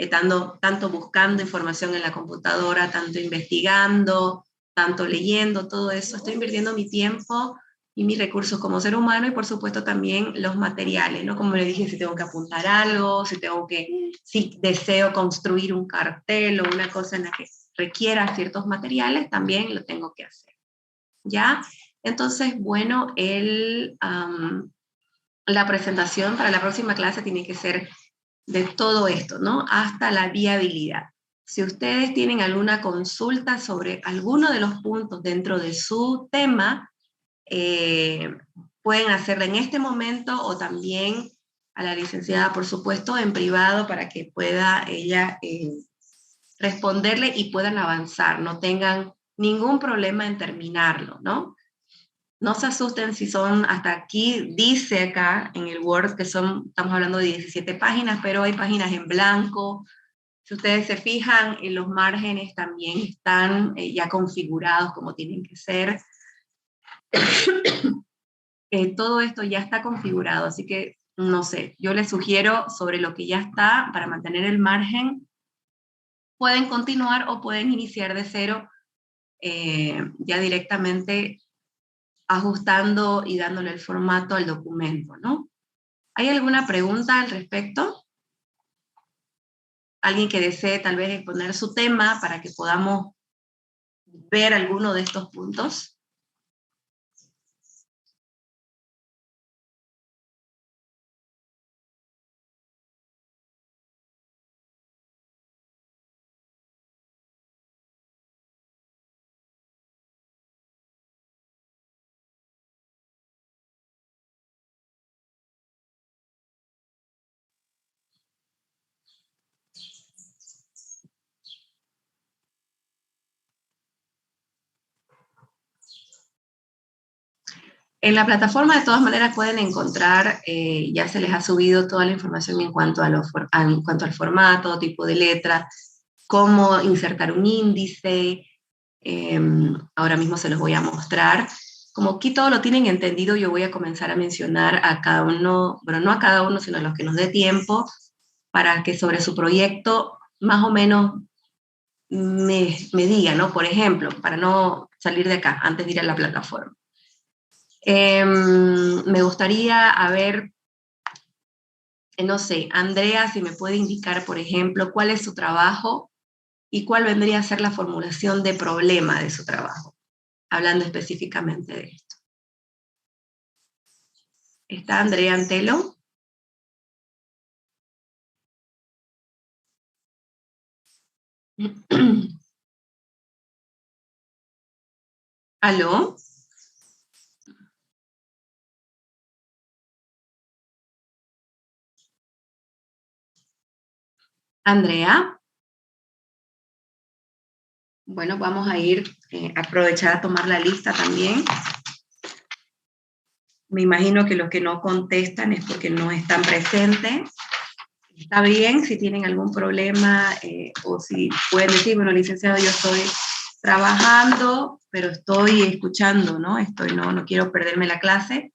tanto buscando información en la computadora, tanto investigando, tanto leyendo, todo eso, estoy invirtiendo mi tiempo y mis recursos como ser humano y por supuesto también los materiales, ¿no? Como le dije, si tengo que apuntar algo, si deseo construir un cartel o una cosa en la que requiera ciertos materiales, también lo tengo que hacer, ¿ya? Entonces, bueno, la presentación para la próxima clase tiene que ser de todo esto, ¿no? Hasta la viabilidad. Si ustedes tienen alguna consulta sobre alguno de los puntos dentro de su tema, pueden hacerla en este momento o también a la licenciada, por supuesto, en privado para que pueda ella responderle y puedan avanzar, no tengan ningún problema en terminarlo, ¿no? No se asusten si son hasta aquí, dice acá en el Word que estamos hablando de 17 páginas, pero hay páginas en blanco. Si ustedes se fijan, los márgenes también están ya configurados como tienen que ser. Todo esto ya está configurado, así que no sé, yo les sugiero sobre lo que ya está para mantener el margen. Pueden continuar o pueden iniciar de cero ya directamente ajustando y dándole el formato al documento, ¿no? ¿Hay alguna pregunta al respecto? ¿Alguien que desee tal vez exponer su tema para que podamos ver alguno de estos puntos? En la plataforma de todas maneras pueden encontrar, ya se les ha subido toda la información en cuanto al formato, tipo de letra, cómo insertar un índice. Ahora mismo se los voy a mostrar. Como aquí todo lo tienen entendido, yo voy a comenzar a mencionar a cada uno, bueno, no a cada uno, sino a los que nos dé tiempo, para que sobre su proyecto más o menos me digan, ¿no? Por ejemplo, para no salir de acá antes de ir a la plataforma. Me gustaría no sé, Andrea, si me puede indicar, por ejemplo, cuál es su trabajo y cuál vendría a ser la formulación de problema de su trabajo, hablando específicamente de esto. ¿Está Andrea Antelo? ¿Aló? Andrea. Bueno, vamos a aprovechar a tomar la lista también. Me imagino que los que no contestan es porque no están presentes. Está bien si tienen algún problema o si pueden decir, bueno, licenciado, yo estoy trabajando, pero estoy escuchando, ¿no? No quiero perderme la clase,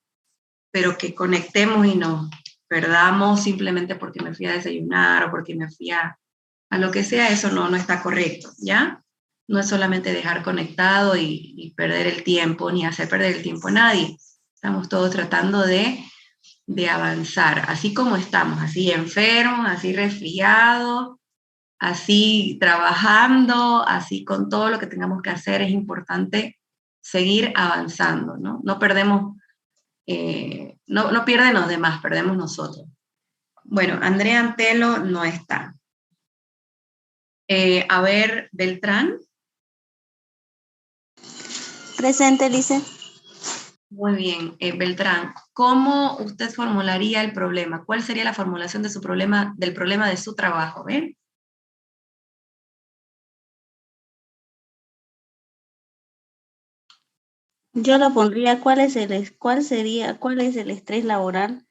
pero que conectemos y nos perdamos simplemente porque me fui a desayunar o porque me fui a lo que sea, eso no está correcto, ¿ya? No es solamente dejar conectado y perder el tiempo, ni hacer perder el tiempo a nadie. Estamos todos tratando de avanzar, así como estamos, así enfermos, así resfriados, así trabajando, así con todo lo que tengamos que hacer, es importante seguir avanzando, ¿no? No perdemos, no pierden los demás, perdemos nosotros. Bueno, Andrea Antelo no está. A ver, Beltrán. Presente, Lice. Muy bien, Beltrán, ¿cómo usted formularía el problema? ¿Cuál sería la formulación de su problema, del problema de su trabajo? ¿Ven? Yo lo pondría, ¿cuál es el estrés laboral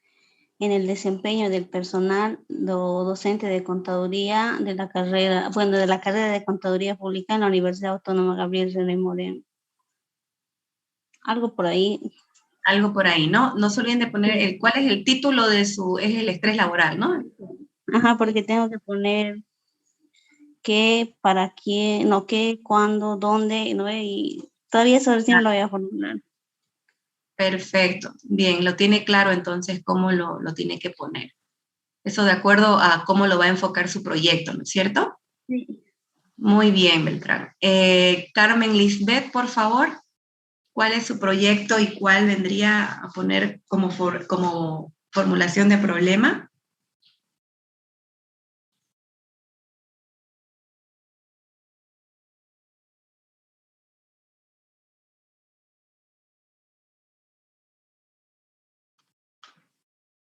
en el desempeño del personal docente de contaduría de la carrera de contaduría pública en la Universidad Autónoma Gabriel René Moreno? Algo por ahí. Algo por ahí, ¿no? No se olviden de poner cuál es el título de es el estrés laboral, ¿no? Ajá, porque tengo que poner qué, para quién, no qué, cuándo, dónde, ¿no? Y todavía eso recién no lo voy a formular. Perfecto, bien, lo tiene claro entonces cómo lo tiene que poner. Eso de acuerdo a cómo lo va a enfocar su proyecto, ¿no es cierto? Sí. Muy bien, Beltrán. Carmen Lisbeth, por favor, ¿cuál es su proyecto y cuál vendría a poner como formulación de problema?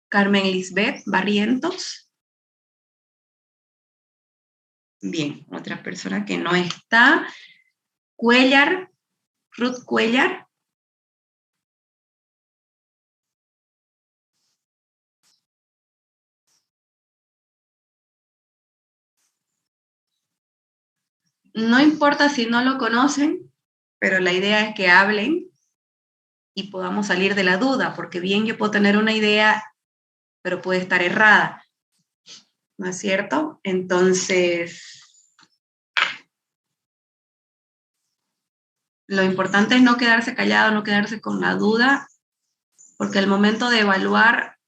Carmen Lisbeth Barrientos. Bien, otra persona que no está. Cuellar, Ruth Cuellar. No importa si no lo conocen, pero la idea es que hablen y podamos salir de la duda, porque bien yo puedo tener una idea, pero puede estar errada, ¿no es cierto? Entonces, lo importante es no quedarse callado, no quedarse con la duda, porque al momento de evaluar,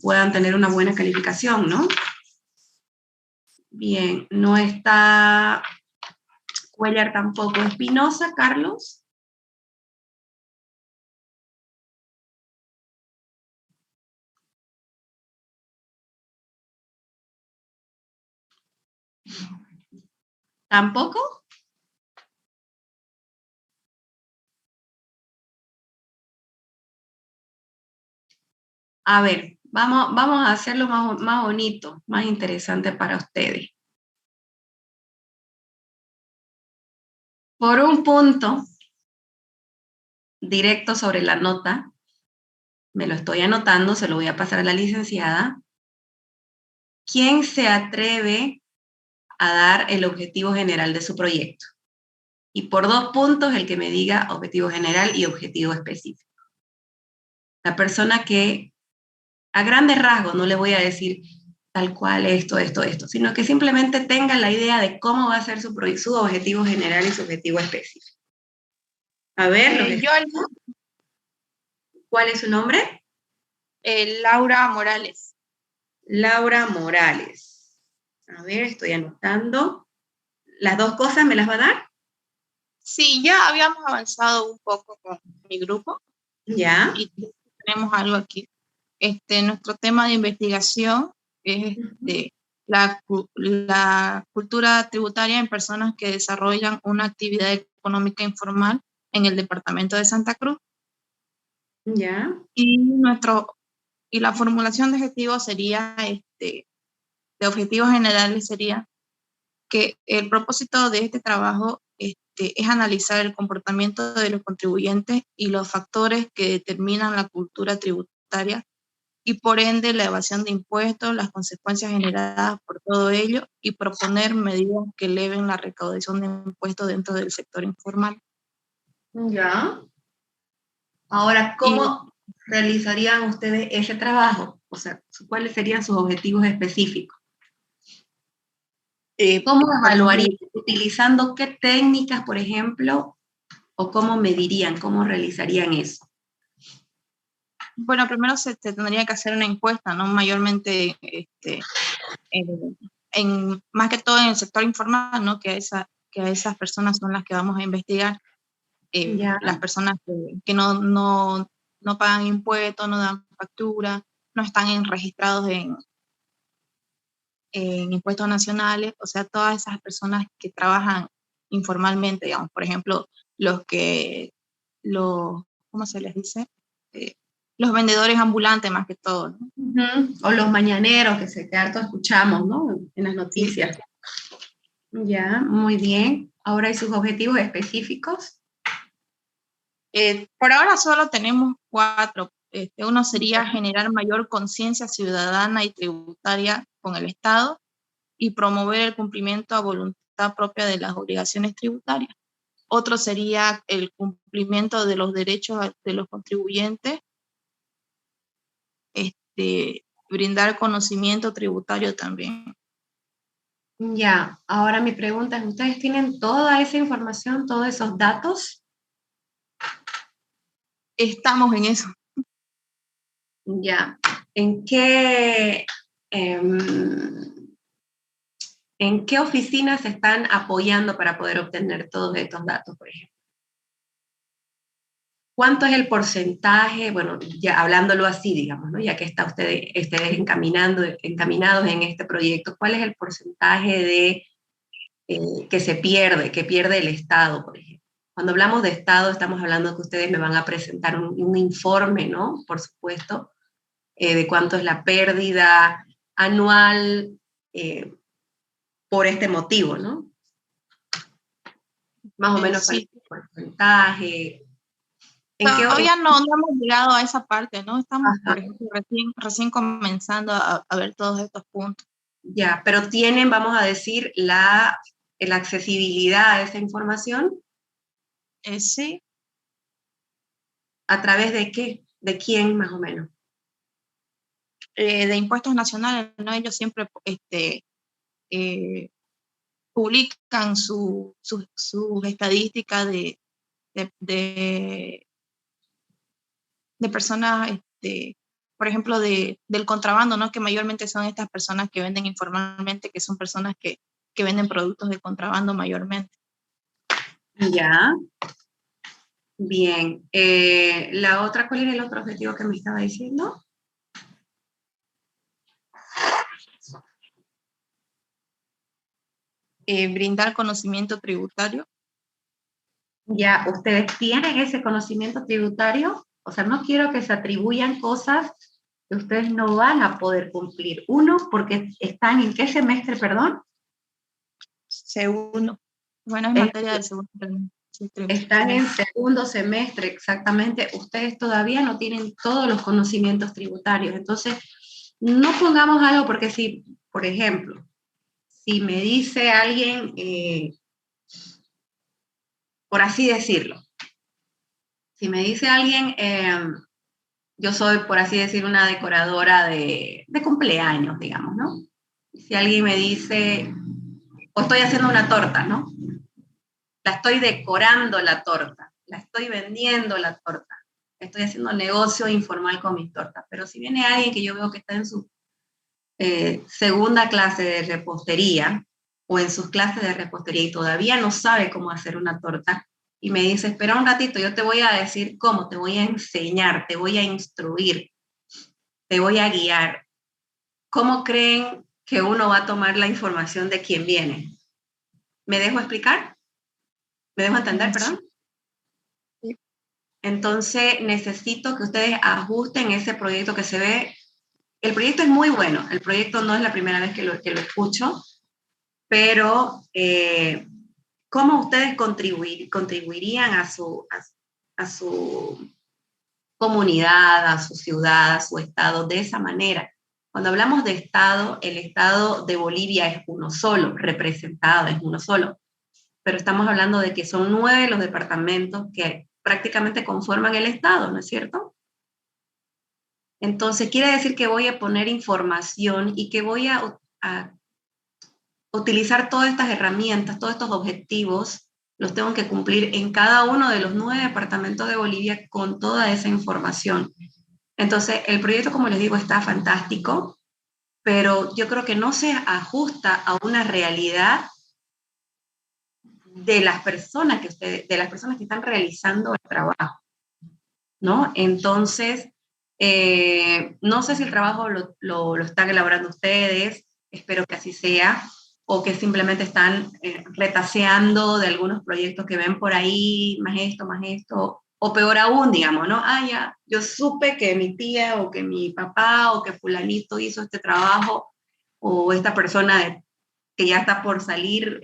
puedan tener una buena calificación, ¿no? Bien, no está Cuellar tampoco. Espinosa, Carlos. ¿Tampoco? A ver, vamos a hacerlo más bonito, más interesante para ustedes. Por un punto directo sobre la nota, me lo estoy anotando, se lo voy a pasar a la licenciada. ¿Quién se atreve a dar el objetivo general de su proyecto? Y por 2 puntos, el que me diga objetivo general y objetivo específico. La persona que, a grandes rasgos, no le voy a decir tal cual esto, sino que simplemente tenga la idea de cómo va a ser su objetivo general y su objetivo específico. A ver, ¿cuál es su nombre? Laura Morales. Laura Morales. A ver, estoy anotando. ¿Las 2 cosas me las va a dar? Sí, ya habíamos avanzado un poco con mi grupo. Ya. Y tenemos algo aquí. Nuestro tema de investigación es la cultura tributaria en personas que desarrollan una actividad económica informal en el departamento de Santa Cruz. Ya. Y la formulación de objetivos sería, de objetivos generales sería que el propósito de este trabajo es analizar el comportamiento de los contribuyentes y los factores que determinan la cultura tributaria y por ende la evasión de impuestos, las consecuencias generadas por todo ello y proponer medidas que eleven la recaudación de impuestos dentro del sector informal. Ya. Ahora, ¿cómo realizarían ustedes ese trabajo? O sea, ¿cuáles serían sus objetivos específicos? ¿Cómo evaluarían? ¿Utilizando qué técnicas, por ejemplo? ¿O cómo medirían? ¿Cómo realizarían eso? Bueno, primero se tendría que hacer una encuesta, ¿no? Mayormente, más que todo en el sector informal, ¿no? Que a esas personas son las que vamos a investigar. Ya. Las personas que no pagan impuestos, no dan factura, no están registrados en impuestos nacionales, o sea, todas esas personas que trabajan informalmente, digamos, por ejemplo, ¿cómo se les dice? Los vendedores ambulantes más que todo, ¿no? O los mañaneros que harto escuchamos, ¿no? En las Sí. noticias. Ya, muy bien. Ahora, ¿y sus objetivos específicos? Por ahora solo tenemos 4. Uno sería generar mayor conciencia ciudadana y tributaria con el Estado y promover el cumplimiento a voluntad propia de las obligaciones tributarias. Otro sería el cumplimiento de los derechos de los contribuyentes, brindar conocimiento tributario también. Ya, ahora mi pregunta es, ¿ustedes tienen toda esa información, todos esos datos? Estamos en eso. Ya, ¿en qué oficinas se están apoyando para poder obtener todos estos datos, por ejemplo? ¿Cuánto es el porcentaje? Bueno, ya hablándolo así, digamos, ¿no? Ya que está ustedes encaminados en este proyecto, ¿cuál es el porcentaje de que pierde el Estado, por ejemplo? Cuando hablamos de Estado, estamos hablando que ustedes me van a presentar un informe, ¿no? Por supuesto, de cuánto es la pérdida anual por este motivo, ¿no? Más o menos Sí. el porcentaje. Todavía no hemos llegado a esa parte, ¿no? Estamos, Ajá. por ejemplo, recién comenzando a ver todos estos puntos. Ya, pero tienen, vamos a decir, la accesibilidad a esa información. Sí. ¿A través de qué? ¿De quién, más o menos? De impuestos nacionales, ¿no? Ellos siempre publican sus estadísticas de personas, por ejemplo, del contrabando, ¿no? Que mayormente son estas personas que venden informalmente, que son personas que venden productos de contrabando mayormente. Ya. Bien. La otra, ¿cuál era el otro objetivo que me estaba diciendo? Brindar conocimiento tributario. Ya, ¿ustedes tienen ese conocimiento tributario? O sea, no quiero que se atribuyan cosas que ustedes no van a poder cumplir. Uno, porque están en ¿qué semestre, perdón? Segundo. Bueno, es materia del segundo semestre. Están en segundo semestre, exactamente. Ustedes todavía no tienen todos los conocimientos tributarios. Entonces, no pongamos algo porque si, por ejemplo, si me dice alguien, por así decirlo, si me dice alguien, yo soy, por así decir, una decoradora de cumpleaños, digamos, ¿no? Si alguien me dice, o estoy haciendo una torta, ¿no? La estoy decorando la torta, la estoy vendiendo la torta, estoy haciendo negocio informal con mis tortas, pero si viene alguien que yo veo que está en su segunda clase de repostería o en sus clases de repostería y todavía no sabe cómo hacer una torta y me dice, espera un ratito, yo te voy a decir cómo, te voy a enseñar, te voy a instruir, te voy a guiar. ¿Cómo creen que uno va a tomar la información de quien viene? ¿Me dejo explicar? ¿Me dejo entender, perdón? Sí. Entonces necesito que ustedes ajusten ese proyecto que se ve. El proyecto es muy bueno, el proyecto no es la primera vez que lo escucho, pero ¿cómo ustedes contribuirían a su comunidad, a su ciudad, a su estado de esa manera? Cuando hablamos de estado, el estado de Bolivia es uno solo, representado es uno solo, pero estamos hablando de que son 9 los departamentos que prácticamente conforman el estado, ¿no es cierto? Entonces, quiere decir que voy a poner información y que voy a utilizar todas estas herramientas, todos estos objetivos, los tengo que cumplir en cada uno de los 9 departamentos de Bolivia con toda esa información. Entonces, el proyecto, como les digo, está fantástico, pero yo creo que no se ajusta a una realidad de las personas de las personas que están realizando el trabajo, ¿no? Entonces, no sé si el trabajo lo están elaborando ustedes, espero que así sea, o que simplemente están retaseando de algunos proyectos que ven por ahí, más esto, o peor aún, digamos, ¿no? Ah, ya, yo supe que mi tía o que mi papá o que fulanito hizo este trabajo, o esta persona que ya está por salir,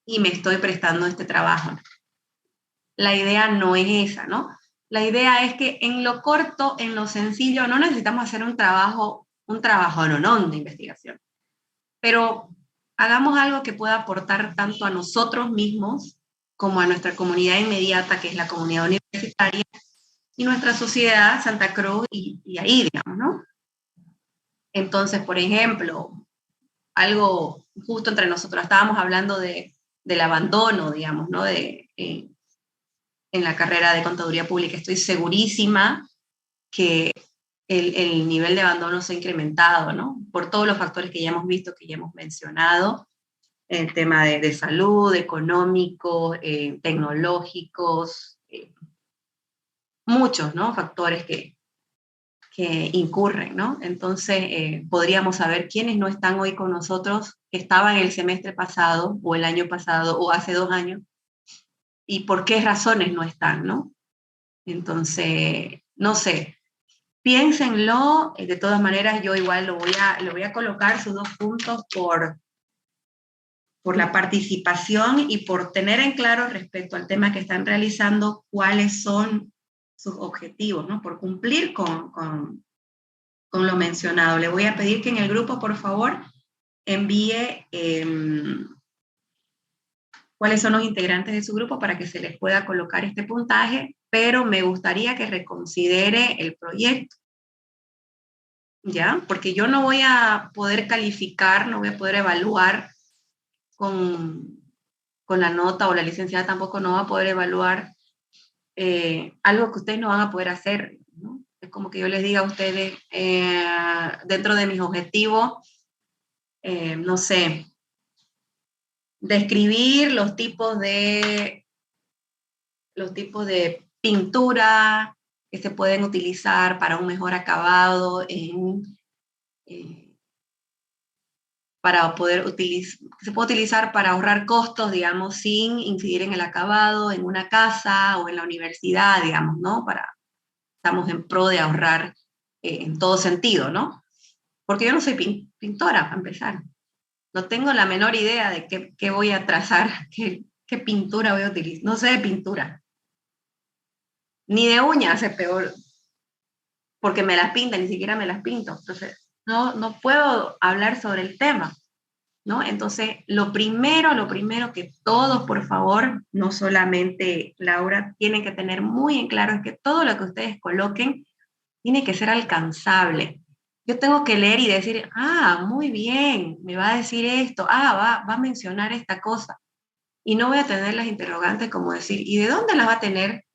y me estoy prestando este trabajo. La idea no es esa, ¿no? La idea es que en lo corto, en lo sencillo, no necesitamos hacer un trabajo no de investigación, pero hagamos algo que pueda aportar tanto a nosotros mismos como a nuestra comunidad inmediata, que es la comunidad universitaria, y nuestra sociedad, Santa Cruz, y ahí, digamos, ¿no? Entonces, por ejemplo, algo justo entre nosotros, estábamos hablando del abandono, digamos, ¿no? En la carrera de contaduría pública. Estoy segurísima que el nivel de abandono se ha incrementado, ¿no? Por todos los factores que ya hemos visto, que ya hemos mencionado, el tema de salud, económico, tecnológicos, muchos, ¿no? Factores que incurren, ¿no? Entonces, podríamos saber quiénes no están hoy con nosotros, que estaban el semestre pasado, o el año pasado, o hace 2 años, y por qué razones no están, ¿no? Entonces, no sé, piénsenlo, de todas maneras yo igual lo voy a colocar sus 2 puntos por la participación y por tener en claro respecto al tema que están realizando cuáles son sus objetivos, ¿no? Por cumplir con lo mencionado. Le voy a pedir que en el grupo, por favor, envíe cuáles son los integrantes de su grupo para que se les pueda colocar este puntaje, pero me gustaría que reconsidere el proyecto, ¿ya? Porque yo no voy a poder calificar, no voy a poder evaluar con la nota, o la licenciada tampoco no va a poder evaluar algo que ustedes no van a poder hacer, ¿no? Es como que yo les diga a ustedes, dentro de mis objetivos, no sé, describir los tipos de pintura que se pueden utilizar para un mejor acabado para poder se puede utilizar para ahorrar costos, digamos, sin incidir en el acabado, en una casa o en la universidad, digamos, ¿no? Estamos en pro de ahorrar en todo sentido, ¿no? Porque yo no soy pintora, para empezar. No tengo la menor idea de qué voy a trazar, qué pintura voy a utilizar. No sé de pintura. Ni de uñas, es peor, porque me las pintan, ni siquiera me las pinto. Entonces, no puedo hablar sobre el tema, ¿no? Entonces, lo primero que todos, por favor, no solamente Laura, tienen que tener muy en claro es que todo lo que ustedes coloquen tiene que ser alcanzable. Yo tengo que leer y decir, muy bien, me va a decir esto, va a mencionar esta cosa. Y no voy a tener las interrogantes como decir, ¿y de dónde la va a tener?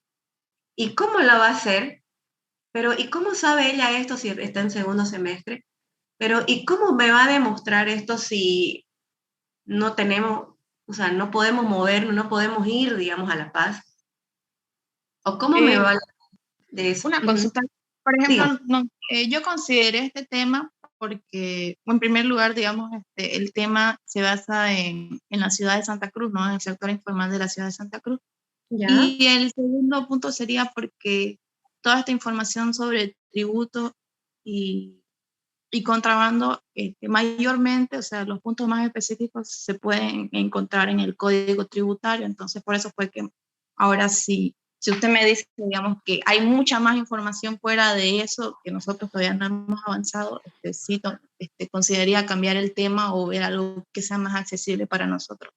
¿Y cómo la va a hacer? Pero, ¿y cómo sabe ella esto si está en segundo semestre? Pero, ¿y cómo me va a demostrar esto si no tenemos, o sea, no podemos movernos, no podemos ir, digamos, a La Paz? ¿O cómo me va de eso? Una consulta. Por ejemplo, Diga. yo consideré este tema porque, en primer lugar, digamos, el tema se basa en la ciudad de Santa Cruz, ¿no? En el sector informal de la ciudad de Santa Cruz. ¿Ya? Y el segundo punto sería porque toda esta información sobre tributo y contrabando, mayormente, o sea, los puntos más específicos se pueden encontrar en el Código Tributario. Entonces, por eso fue que ahora sí, si usted me dice, digamos, que hay mucha más información fuera de eso, que nosotros todavía no hemos avanzado, sí, consideraría cambiar el tema o ver algo que sea más accesible para nosotros.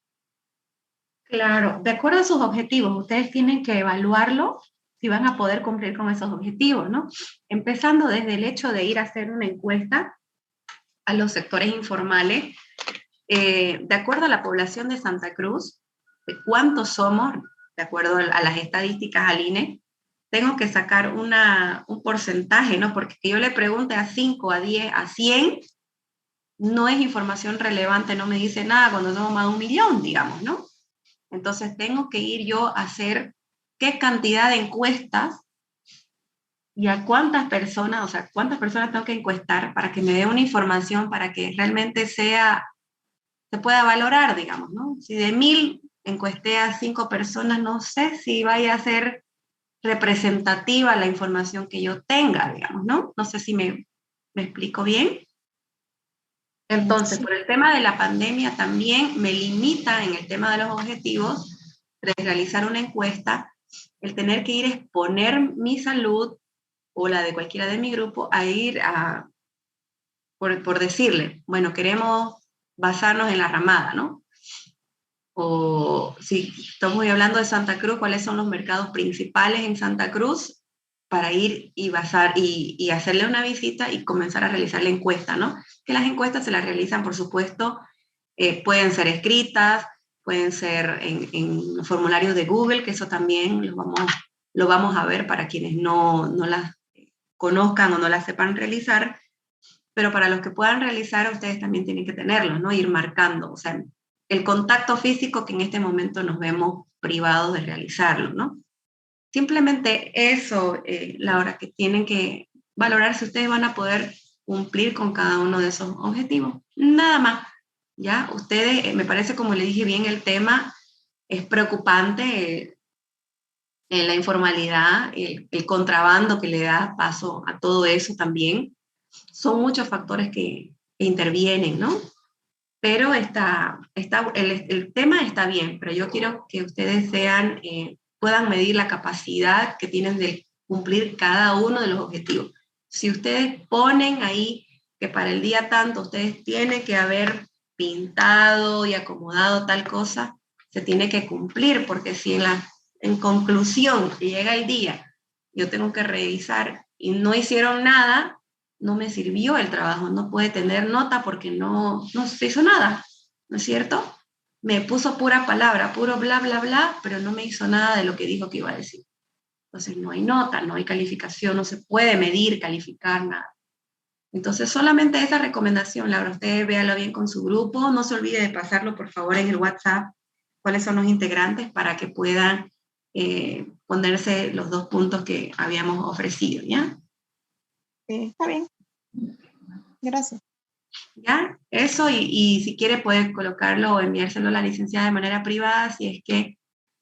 Claro, de acuerdo a sus objetivos, ustedes tienen que evaluarlo si van a poder cumplir con esos objetivos, ¿no? Empezando desde el hecho de ir a hacer una encuesta a los sectores informales, de acuerdo a la población de Santa Cruz, de cuántos somos, de acuerdo a las estadísticas al INE, tengo que sacar un porcentaje, ¿no? Porque que yo le pregunte a 5, a 10, a 100, no es información relevante, no me dice nada cuando somos más de 1.000.000, digamos, ¿no? Entonces tengo que ir yo a hacer qué cantidad de encuestas y a cuántas personas, o sea, cuántas personas tengo que encuestar para que me dé una información para que realmente se pueda valorar, digamos, ¿no? Si de 1.000 encuesté a 5 personas, no sé si vaya a ser representativa la información que yo tenga, digamos, ¿no? No sé si me explico bien. Entonces, por el tema de la pandemia también me limita en el tema de los objetivos de realizar una encuesta, el tener que ir a exponer mi salud o la de cualquiera de mi grupo a ir por decirle, bueno, queremos basarnos en la ramada, ¿no? O si estamos hablando de Santa Cruz, ¿cuáles son los mercados principales en Santa Cruz? Para ir y basar y hacerle una visita y comenzar a realizar la encuesta, ¿no? Que las encuestas se las realizan, por supuesto, pueden ser escritas, pueden ser en formularios de Google, que eso también lo vamos a ver para quienes no las conozcan o no las sepan realizar, pero para los que puedan realizar, ustedes también tienen que tenerlo, ¿no? Ir marcando, o sea, el contacto físico que en este momento nos vemos privados de realizarlo, ¿no? Simplemente eso, Laura, que tienen que valorar si ustedes van a poder cumplir con cada uno de esos objetivos. Nada más, ¿ya? Ustedes, me parece, como le dije bien, el tema es preocupante, la informalidad, el contrabando que le da paso a todo eso también. Son muchos factores que intervienen, ¿no? Pero el tema está bien, pero yo quiero que ustedes puedan medir la capacidad que tienen de cumplir cada uno de los objetivos. Si ustedes ponen ahí que para el día tanto ustedes tienen que haber pintado y acomodado tal cosa, se tiene que cumplir, porque si en conclusión llega el día, yo tengo que revisar y no hicieron nada, no me sirvió el trabajo, no puede tener nota porque no se hizo nada, ¿no es cierto? Me puso pura palabra, puro bla, bla, bla, pero no me hizo nada de lo que dijo que iba a decir. Entonces no hay nota, no hay calificación, no se puede medir, calificar, nada. Entonces solamente esa recomendación, Laura, usted véalo bien con su grupo, no se olvide de pasarlo por favor en el WhatsApp, cuáles son los integrantes para que puedan ponerse los 2 puntos que habíamos ofrecido, ¿ya? Está bien. Gracias. ¿Ya? Eso, y si quiere puede colocarlo o enviárselo a la licenciada de manera privada, si es que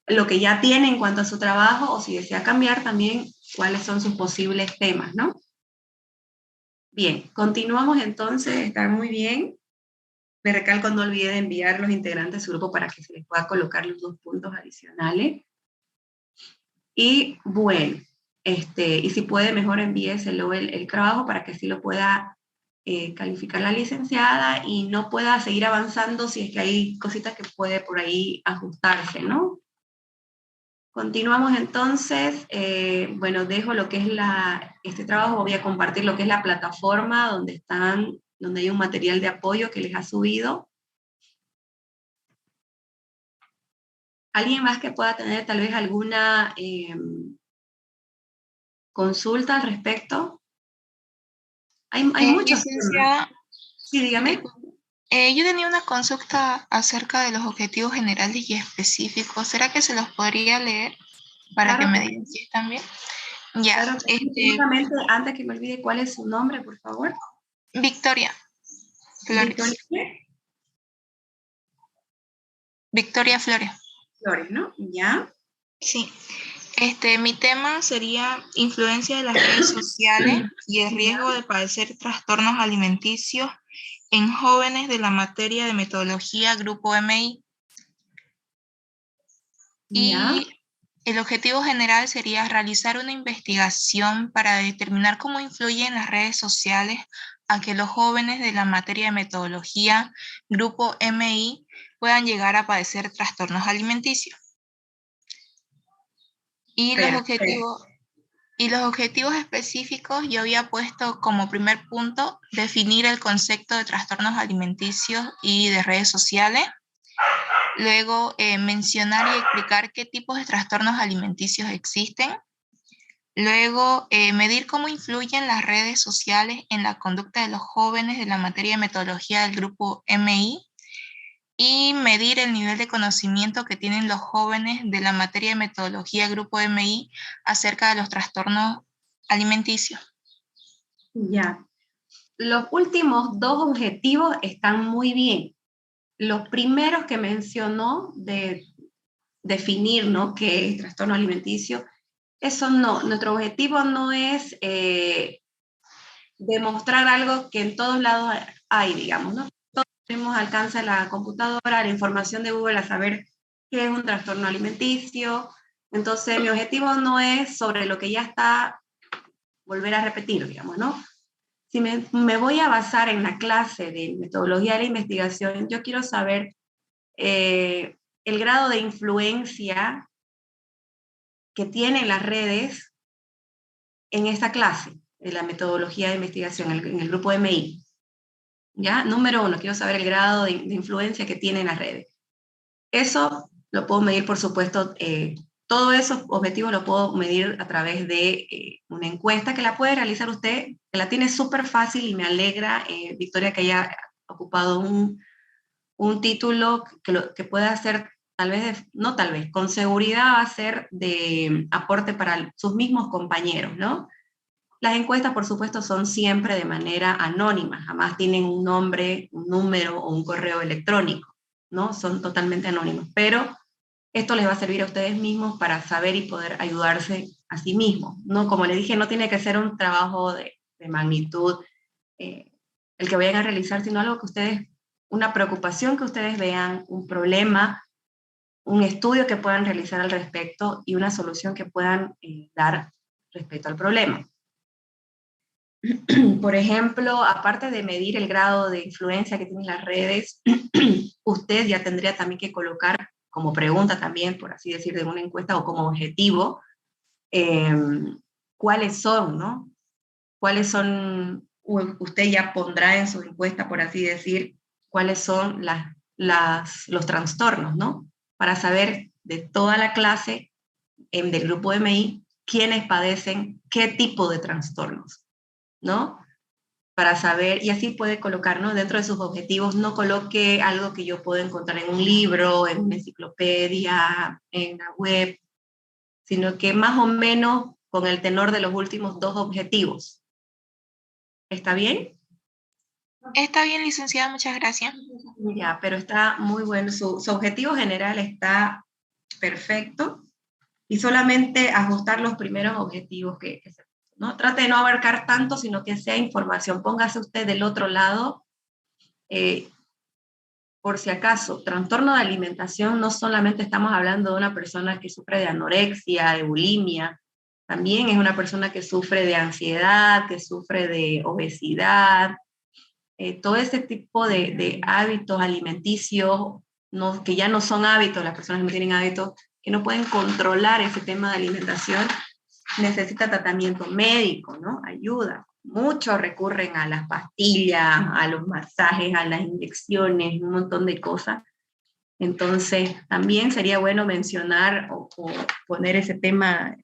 lo que ya tiene en cuanto a su trabajo, o si desea cambiar también, cuáles son sus posibles temas, ¿no? Bien, continuamos entonces, está muy bien. Me recalco, no olvide de enviar los integrantes de su grupo para que se les pueda colocar los 2 puntos adicionales. Y bueno, y si puede, mejor envíeselo el trabajo para que así lo pueda calificar la licenciada y no pueda seguir avanzando si es que hay cositas que puede por ahí ajustarse, ¿no? Continuamos entonces, bueno, dejo lo que es este trabajo, voy a compartir lo que es la plataforma donde hay un material de apoyo que les ha subido. ¿Alguien más que pueda tener tal vez alguna consulta al respecto? Hay muchos licenciada, temas. Sí, dígame. yo tenía una consulta acerca de los objetivos generales y específicos. ¿Será que se los podría leer para Claro que me que digan si están bien? Ya, Claro que sí. Únicamente, antes que me olvide, ¿cuál es su nombre, por favor? Victoria Flores. Victoria Flores. Flores, ¿no? ¿Ya? Sí. Mi tema sería influencia de las redes sociales y el riesgo de padecer trastornos alimenticios en jóvenes de la materia de metodología Grupo MI. ¿Ya? Y el objetivo general sería realizar una investigación para determinar cómo influyen las redes sociales a que los jóvenes de la materia de metodología Grupo MI puedan llegar a padecer trastornos alimenticios. Y los objetivos específicos yo había puesto como primer punto definir el concepto de trastornos alimenticios y de redes sociales. Luego mencionar y explicar qué tipos de trastornos alimenticios existen. Luego, medir cómo influyen las redes sociales en la conducta de los jóvenes de la materia de metodología del grupo MI. Y medir el nivel de conocimiento que tienen los jóvenes de la materia de metodología grupo MI acerca de los trastornos alimenticios. Ya. Los últimos dos objetivos están muy bien. Los primeros que mencionó de definir, ¿no?, qué es trastorno alimenticio, eso no. Nuestro objetivo no es demostrar algo que en todos lados hay, digamos, ¿no? Todos tenemos alcance a la computadora, a la información de Google, a saber qué es un trastorno alimenticio. Entonces, mi objetivo no es sobre lo que ya está, volver a repetir, digamos, ¿no? Si me voy a basar en la clase de metodología de la investigación, yo quiero saber el grado de influencia que tienen las redes en esa clase de la metodología de investigación, en el grupo MI. ¿Ya? Número 1, quiero saber el grado de influencia que tienen las redes. Eso lo puedo medir, por supuesto, todos esos objetivos lo puedo medir a través de una encuesta que la puede realizar usted, que la tiene súper fácil, y me alegra, Victoria, que haya ocupado un título que pueda ser, tal vez, no tal vez, con seguridad va a ser de aporte para sus mismos compañeros, ¿no? Las encuestas, por supuesto, son siempre de manera anónima, jamás tienen un nombre, un número o un correo electrónico, ¿no? Son totalmente anónimos, pero esto les va a servir a ustedes mismos para saber y poder ayudarse a sí mismos, ¿no? Como les dije, no tiene que ser un trabajo de magnitud el que vayan a realizar, sino algo que ustedes, una preocupación que ustedes vean, un problema, un estudio que puedan realizar al respecto y una solución que puedan dar respecto al problema. Por ejemplo, aparte de medir el grado de influencia que tienen las redes, usted ya tendría también que colocar como pregunta también, por así decir, de una encuesta, o como objetivo, cuáles son, ¿no? Cuáles son, usted ya pondrá en su encuesta, por así decir, cuáles son los trastornos, ¿no? Para saber de toda la clase del grupo MI, quiénes padecen qué tipo de trastornos, ¿no? Para saber, y así puede colocar, ¿no? Dentro de sus objetivos, no coloque algo que yo puedo encontrar en un libro, en una enciclopedia, en la web, sino que más o menos con el tenor de los últimos dos objetivos. ¿Está bien? Está bien, licenciada, muchas gracias. Ya, pero está muy bueno. Su objetivo general está perfecto, y solamente ajustar los primeros objetivos que se, ¿no? Trate de no abarcar tanto, sino que sea información. Póngase usted del otro lado, por si acaso. Trastorno de alimentación, no solamente estamos hablando de una persona que sufre de anorexia, de bulimia, también es una persona que sufre de ansiedad, que sufre de obesidad, todo ese tipo de hábitos alimenticios, no, que ya no son hábitos, las personas que no tienen hábitos, que no pueden controlar ese tema de alimentación, necesita tratamiento médico, ¿no? Ayuda. Muchos recurren a las pastillas, a los masajes, a las inyecciones, un montón de cosas. Entonces, también sería bueno mencionar o poner ese tema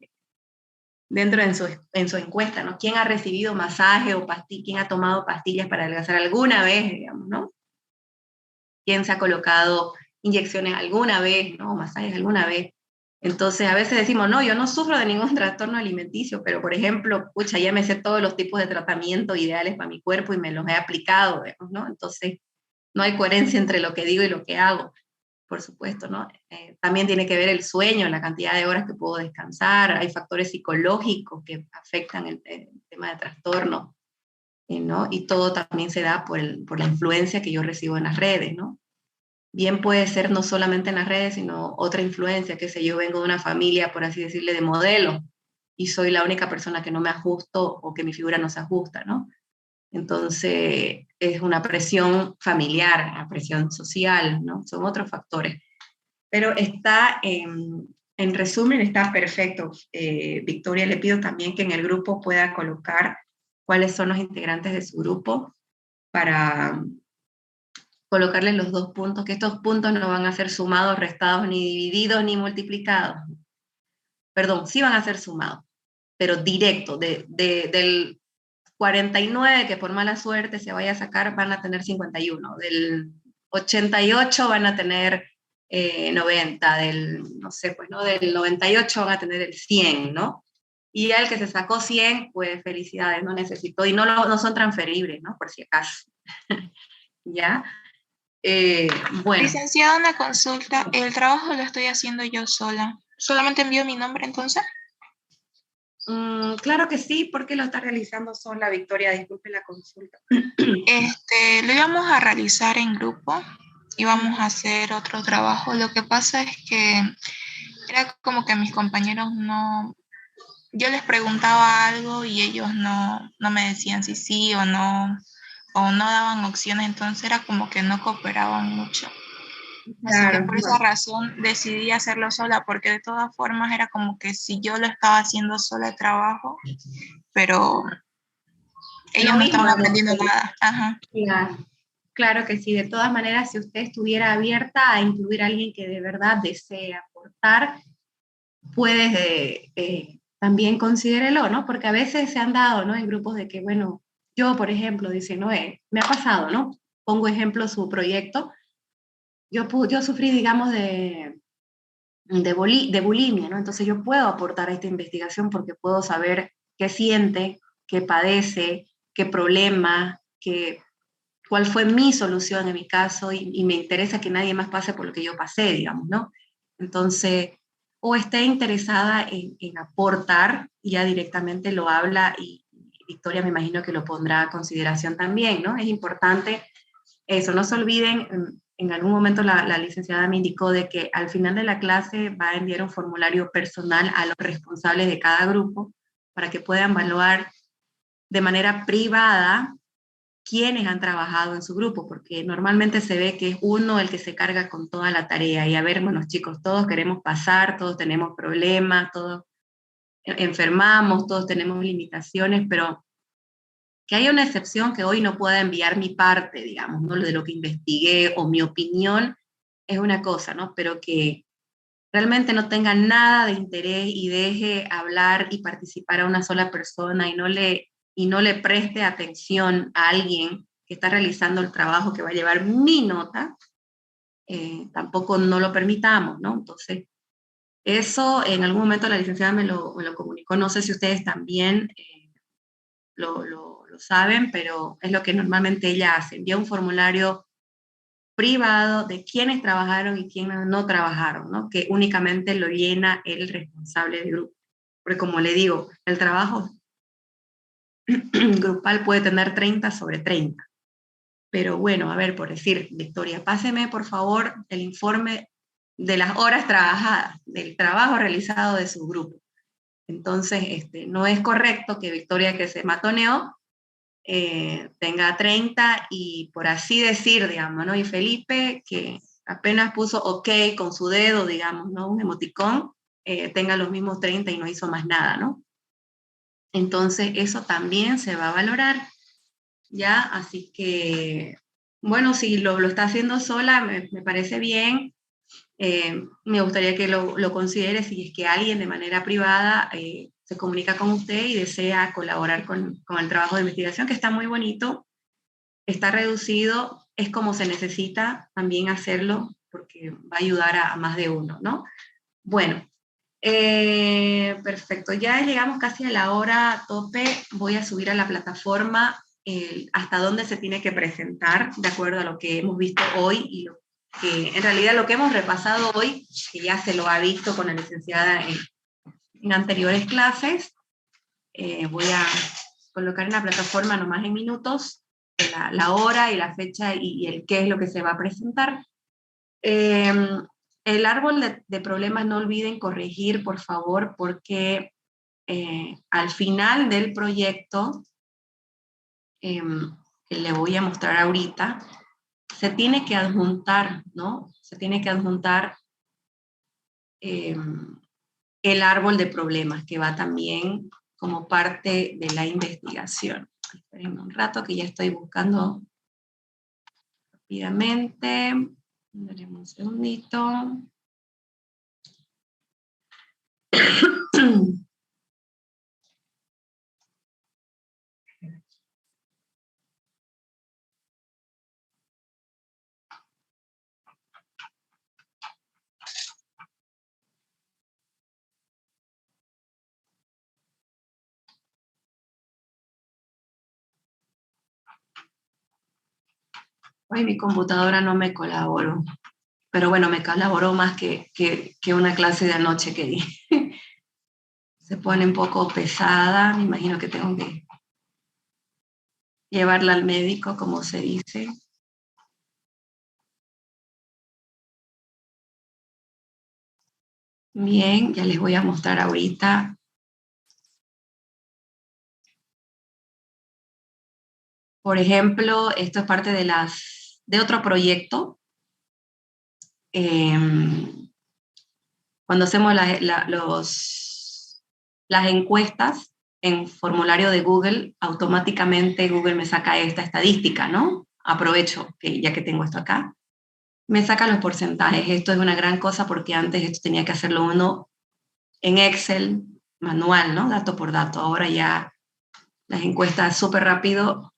dentro en su encuesta, ¿no? ¿Quién ha recibido masaje o pastillas? ¿Quién ha tomado pastillas para adelgazar alguna vez, digamos, ¿no? ¿Quién se ha colocado inyecciones alguna vez, ¿no? Masajes alguna vez. Entonces, a veces decimos, no, yo no sufro de ningún trastorno alimenticio, pero, por ejemplo, pucha, ya me sé todos los tipos de tratamiento ideales para mi cuerpo y me los he aplicado, digamos, ¿no? Entonces, no hay coherencia entre lo que digo y lo que hago, por supuesto, ¿no? También tiene que ver el sueño, la cantidad de horas que puedo descansar, hay factores psicológicos que afectan el tema de trastorno, ¿no? Y todo también se da por la influencia que yo recibo en las redes, ¿no? Bien puede ser no solamente en las redes, sino otra influencia, que sé yo, vengo de una familia, por así decirle, de modelo, y soy la única persona que no me ajusto o que mi figura no se ajusta, ¿no? Entonces, es una presión familiar, una presión social, ¿no? Son otros factores. Pero está, en resumen, está perfecto. Victoria, le pido también que en el grupo pueda colocar cuáles son los integrantes de su grupo para colocarles los 2 puntos, que estos puntos no van a ser sumados, restados, ni divididos, ni multiplicados. Perdón, sí van a ser sumados, pero directo, del 49 que por mala suerte se vaya a sacar, van a tener 51, del 88 van a tener 90, no sé, pues, ¿no? Del 98 van a tener el 100, ¿no? Y el que se sacó 100, pues felicidades, no necesitó, y no son transferibles, ¿no? Por si acaso. ¿Ya? Bueno. Licenciada, una consulta. El trabajo lo estoy haciendo yo sola. ¿Solamente envío mi nombre entonces? Claro que sí, porque lo está realizando sola, Victoria, disculpe la consulta. Lo íbamos a realizar en grupo, íbamos a hacer otro trabajo. Lo que pasa es que era como que mis compañeros no, yo les preguntaba algo y ellos no me decían si sí o no daban opciones, entonces era como que no cooperaban mucho. Así que Claro, por esa razón decidí hacerlo sola, porque de todas formas era como que si yo lo estaba haciendo sola el trabajo, pero ellos lo no mismo, estaban ¿no? aprendiendo nada. Ajá. Claro, claro que sí. De todas maneras, si usted estuviera abierta a incluir a alguien que de verdad desee aportar, puedes también considérelo, ¿no? Porque a veces se han dado, ¿no? En grupos de que, bueno, yo, por ejemplo, dice, no, me ha pasado, ¿no? Pongo ejemplo su proyecto. Yo sufrí, digamos, de bulimia, ¿no? Entonces yo puedo aportar a esta investigación porque puedo saber qué siente, qué padece, qué problema, cuál fue mi solución en mi caso y me interesa que nadie más pase por lo que yo pasé, digamos, ¿no? Entonces, o esté interesada en aportar, ya directamente lo habla y Victoria me imagino que lo pondrá a consideración también, ¿no? Es importante eso, no se olviden, en algún momento la licenciada me indicó de que al final de la clase va a enviar un formulario personal a los responsables de cada grupo para que puedan evaluar de manera privada quiénes han trabajado en su grupo, porque normalmente se ve que es uno el que se carga con toda la tarea. Y a ver, bueno, chicos, todos queremos pasar, todos tenemos problemas, todos enfermamos, todos tenemos limitaciones, pero que haya una excepción que hoy no pueda enviar mi parte, digamos, ¿no? De lo que investigué o mi opinión es una cosa, ¿no? Pero que realmente no tenga nada de interés y deje hablar y participar a una sola persona y no le preste atención a alguien que está realizando el trabajo que va a llevar mi nota, tampoco no lo permitamos, ¿no? Entonces, eso en algún momento la licenciada me lo comunicó, no sé si ustedes también lo saben, pero es lo que normalmente ella hace, envía un formulario privado de quiénes trabajaron y quiénes no trabajaron, ¿no? Que únicamente lo llena el responsable del grupo. Porque como le digo, el trabajo grupal puede tener 30 sobre 30. Pero bueno, a ver, por decir, Victoria, páseme por favor el informe de las horas trabajadas, del trabajo realizado de su grupo. Entonces, no es correcto que Victoria, que se matoneó, tenga 30 y por así decir, digamos, ¿no? Y Felipe, que apenas puso OK con su dedo, digamos, ¿no? Un emoticón, tenga los mismos 30 y no hizo más nada, ¿no? Entonces, eso también se va a valorar, ¿ya? Así que, bueno, si lo está haciendo sola, me parece bien. Me gustaría que lo considere si es que alguien de manera privada se comunica con usted y desea colaborar con el trabajo de investigación, que está muy bonito, está reducido, es como se necesita también hacerlo, porque va a ayudar a más de uno, ¿no? Bueno, perfecto, ya llegamos casi a la hora tope, voy a subir a la plataforma hasta dónde se tiene que presentar, de acuerdo a lo que hemos visto hoy y que en realidad lo que hemos repasado hoy, que ya se lo ha visto con la licenciada en anteriores clases, voy a colocar en la plataforma nomás en minutos la hora y la fecha y el qué es lo que se va a presentar. El árbol de problemas no olviden corregir, por favor, porque al final del proyecto, que le voy a mostrar ahorita, se tiene que adjuntar, ¿no? Se tiene que adjuntar el árbol de problemas, que va también como parte de la investigación. Esperen un rato que ya estoy buscando rápidamente. Daremos un segundito. Ay, mi computadora no me colaboró. Pero bueno, me colaboró más que una clase de anoche que di. Se pone un poco pesada, me imagino que tengo que llevarla al médico, como se dice. Bien, ya les voy a mostrar ahorita. Por ejemplo, esto es parte de otro proyecto. Cuando hacemos las encuestas en formulario de Google, automáticamente Google me saca esta estadística, ¿no? Aprovecho, que ya que tengo esto acá. Me saca los porcentajes. Esto es una gran cosa porque antes esto tenía que hacerlo uno en Excel, manual, ¿no? Dato por dato. Ahora ya las encuestas súper rápido,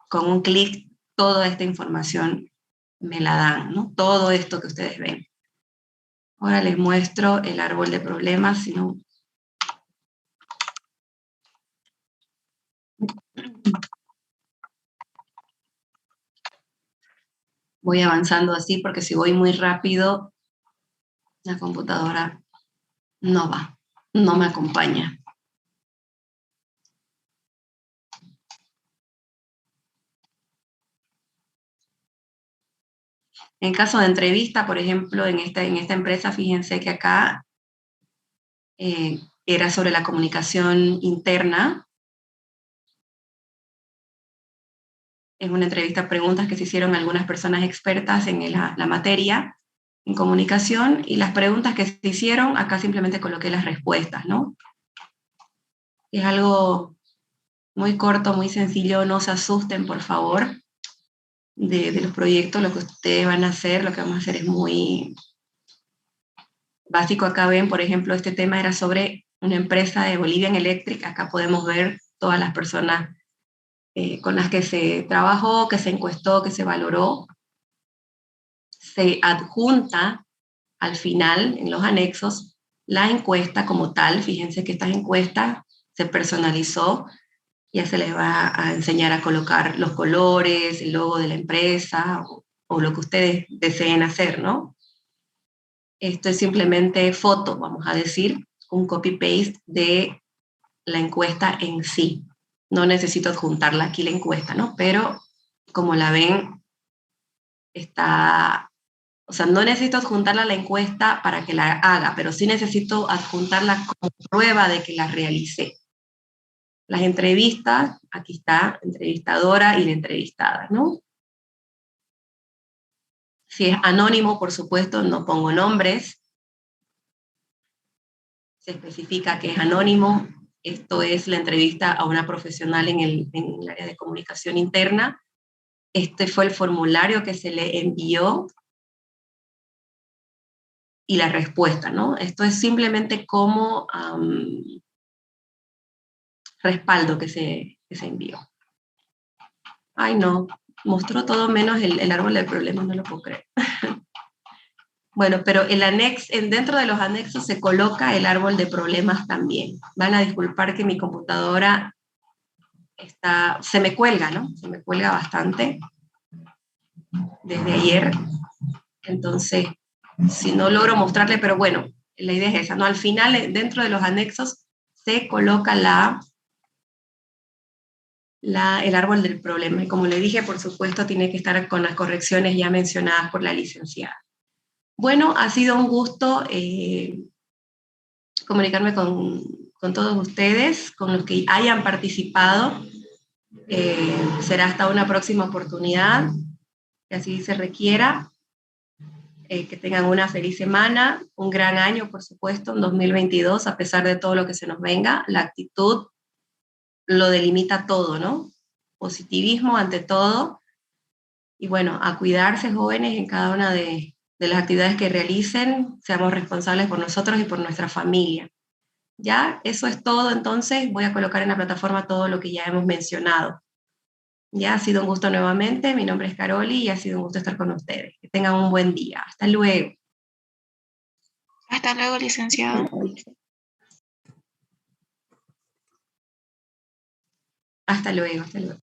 con un clic, toda esta información me la dan, ¿no? Todo esto que ustedes ven. Ahora les muestro el árbol de problemas, si no... Voy avanzando así porque si voy muy rápido, la computadora no va, no me acompaña. En caso de entrevista, por ejemplo, en esta empresa, fíjense que acá era sobre la comunicación interna. Es una entrevista, preguntas que se hicieron algunas personas expertas en la materia, en comunicación, y las preguntas que se hicieron, acá simplemente coloqué las respuestas, ¿no? Es algo muy corto, muy sencillo, no se asusten, por favor, de los proyectos, lo que ustedes van a hacer, lo que vamos a hacer es muy básico. Acá ven, por ejemplo, este tema era sobre una empresa de Bolivian Electric. Acá podemos ver todas las personas con las que se trabajó, que se encuestó, que se valoró. Se adjunta al final, en los anexos, la encuesta como tal. Fíjense que esta encuesta se personalizó. Ya se les va a enseñar a colocar los colores, el logo de la empresa o lo que ustedes deseen hacer, ¿no? Esto es simplemente foto, vamos a decir, un copy-paste de la encuesta en sí. No necesito adjuntarla aquí la encuesta, ¿no? Pero como la ven, está... O sea, no necesito adjuntarla a la encuesta para que la haga, pero sí necesito adjuntarla como prueba de que la realicé. Las entrevistas, aquí está, entrevistadora y la entrevistada, ¿no? Si es anónimo, por supuesto, no pongo nombres. Se especifica que es anónimo. Esto es la entrevista a una profesional en el área de comunicación interna. Este fue el formulario que se le envió y la respuesta, ¿no? Esto es simplemente como respaldo que se envió. Ay, no, mostró todo menos el árbol del problema, no lo puedo creer. Bueno, pero dentro de los anexos se coloca el árbol de problemas también. Van a disculpar que mi computadora se me cuelga, ¿no? Se me cuelga bastante desde ayer. Entonces, si no logro mostrarle, pero bueno, la idea es esa, ¿no? Al final, dentro de los anexos, se coloca el árbol del problema. Y como le dije, por supuesto, tiene que estar con las correcciones ya mencionadas por la licenciada. Bueno, ha sido un gusto comunicarme con todos ustedes, con los que hayan participado. Será hasta una próxima oportunidad, que así se requiera. Que tengan una feliz semana, un gran año, por supuesto, en 2022, a pesar de todo lo que se nos venga. La actitud lo delimita todo, ¿no? Positivismo ante todo. Y bueno, a cuidarse, jóvenes, en cada una de las actividades que realicen. Seamos responsables por nosotros y por nuestra familia. Ya, eso es todo. Entonces voy a colocar en la plataforma todo lo que ya hemos mencionado. Ya, ha sido un gusto nuevamente. Mi nombre es Caroli y ha sido un gusto estar con ustedes. Que tengan un buen día. Hasta luego. Hasta luego, licenciado. Hasta luego, hasta luego.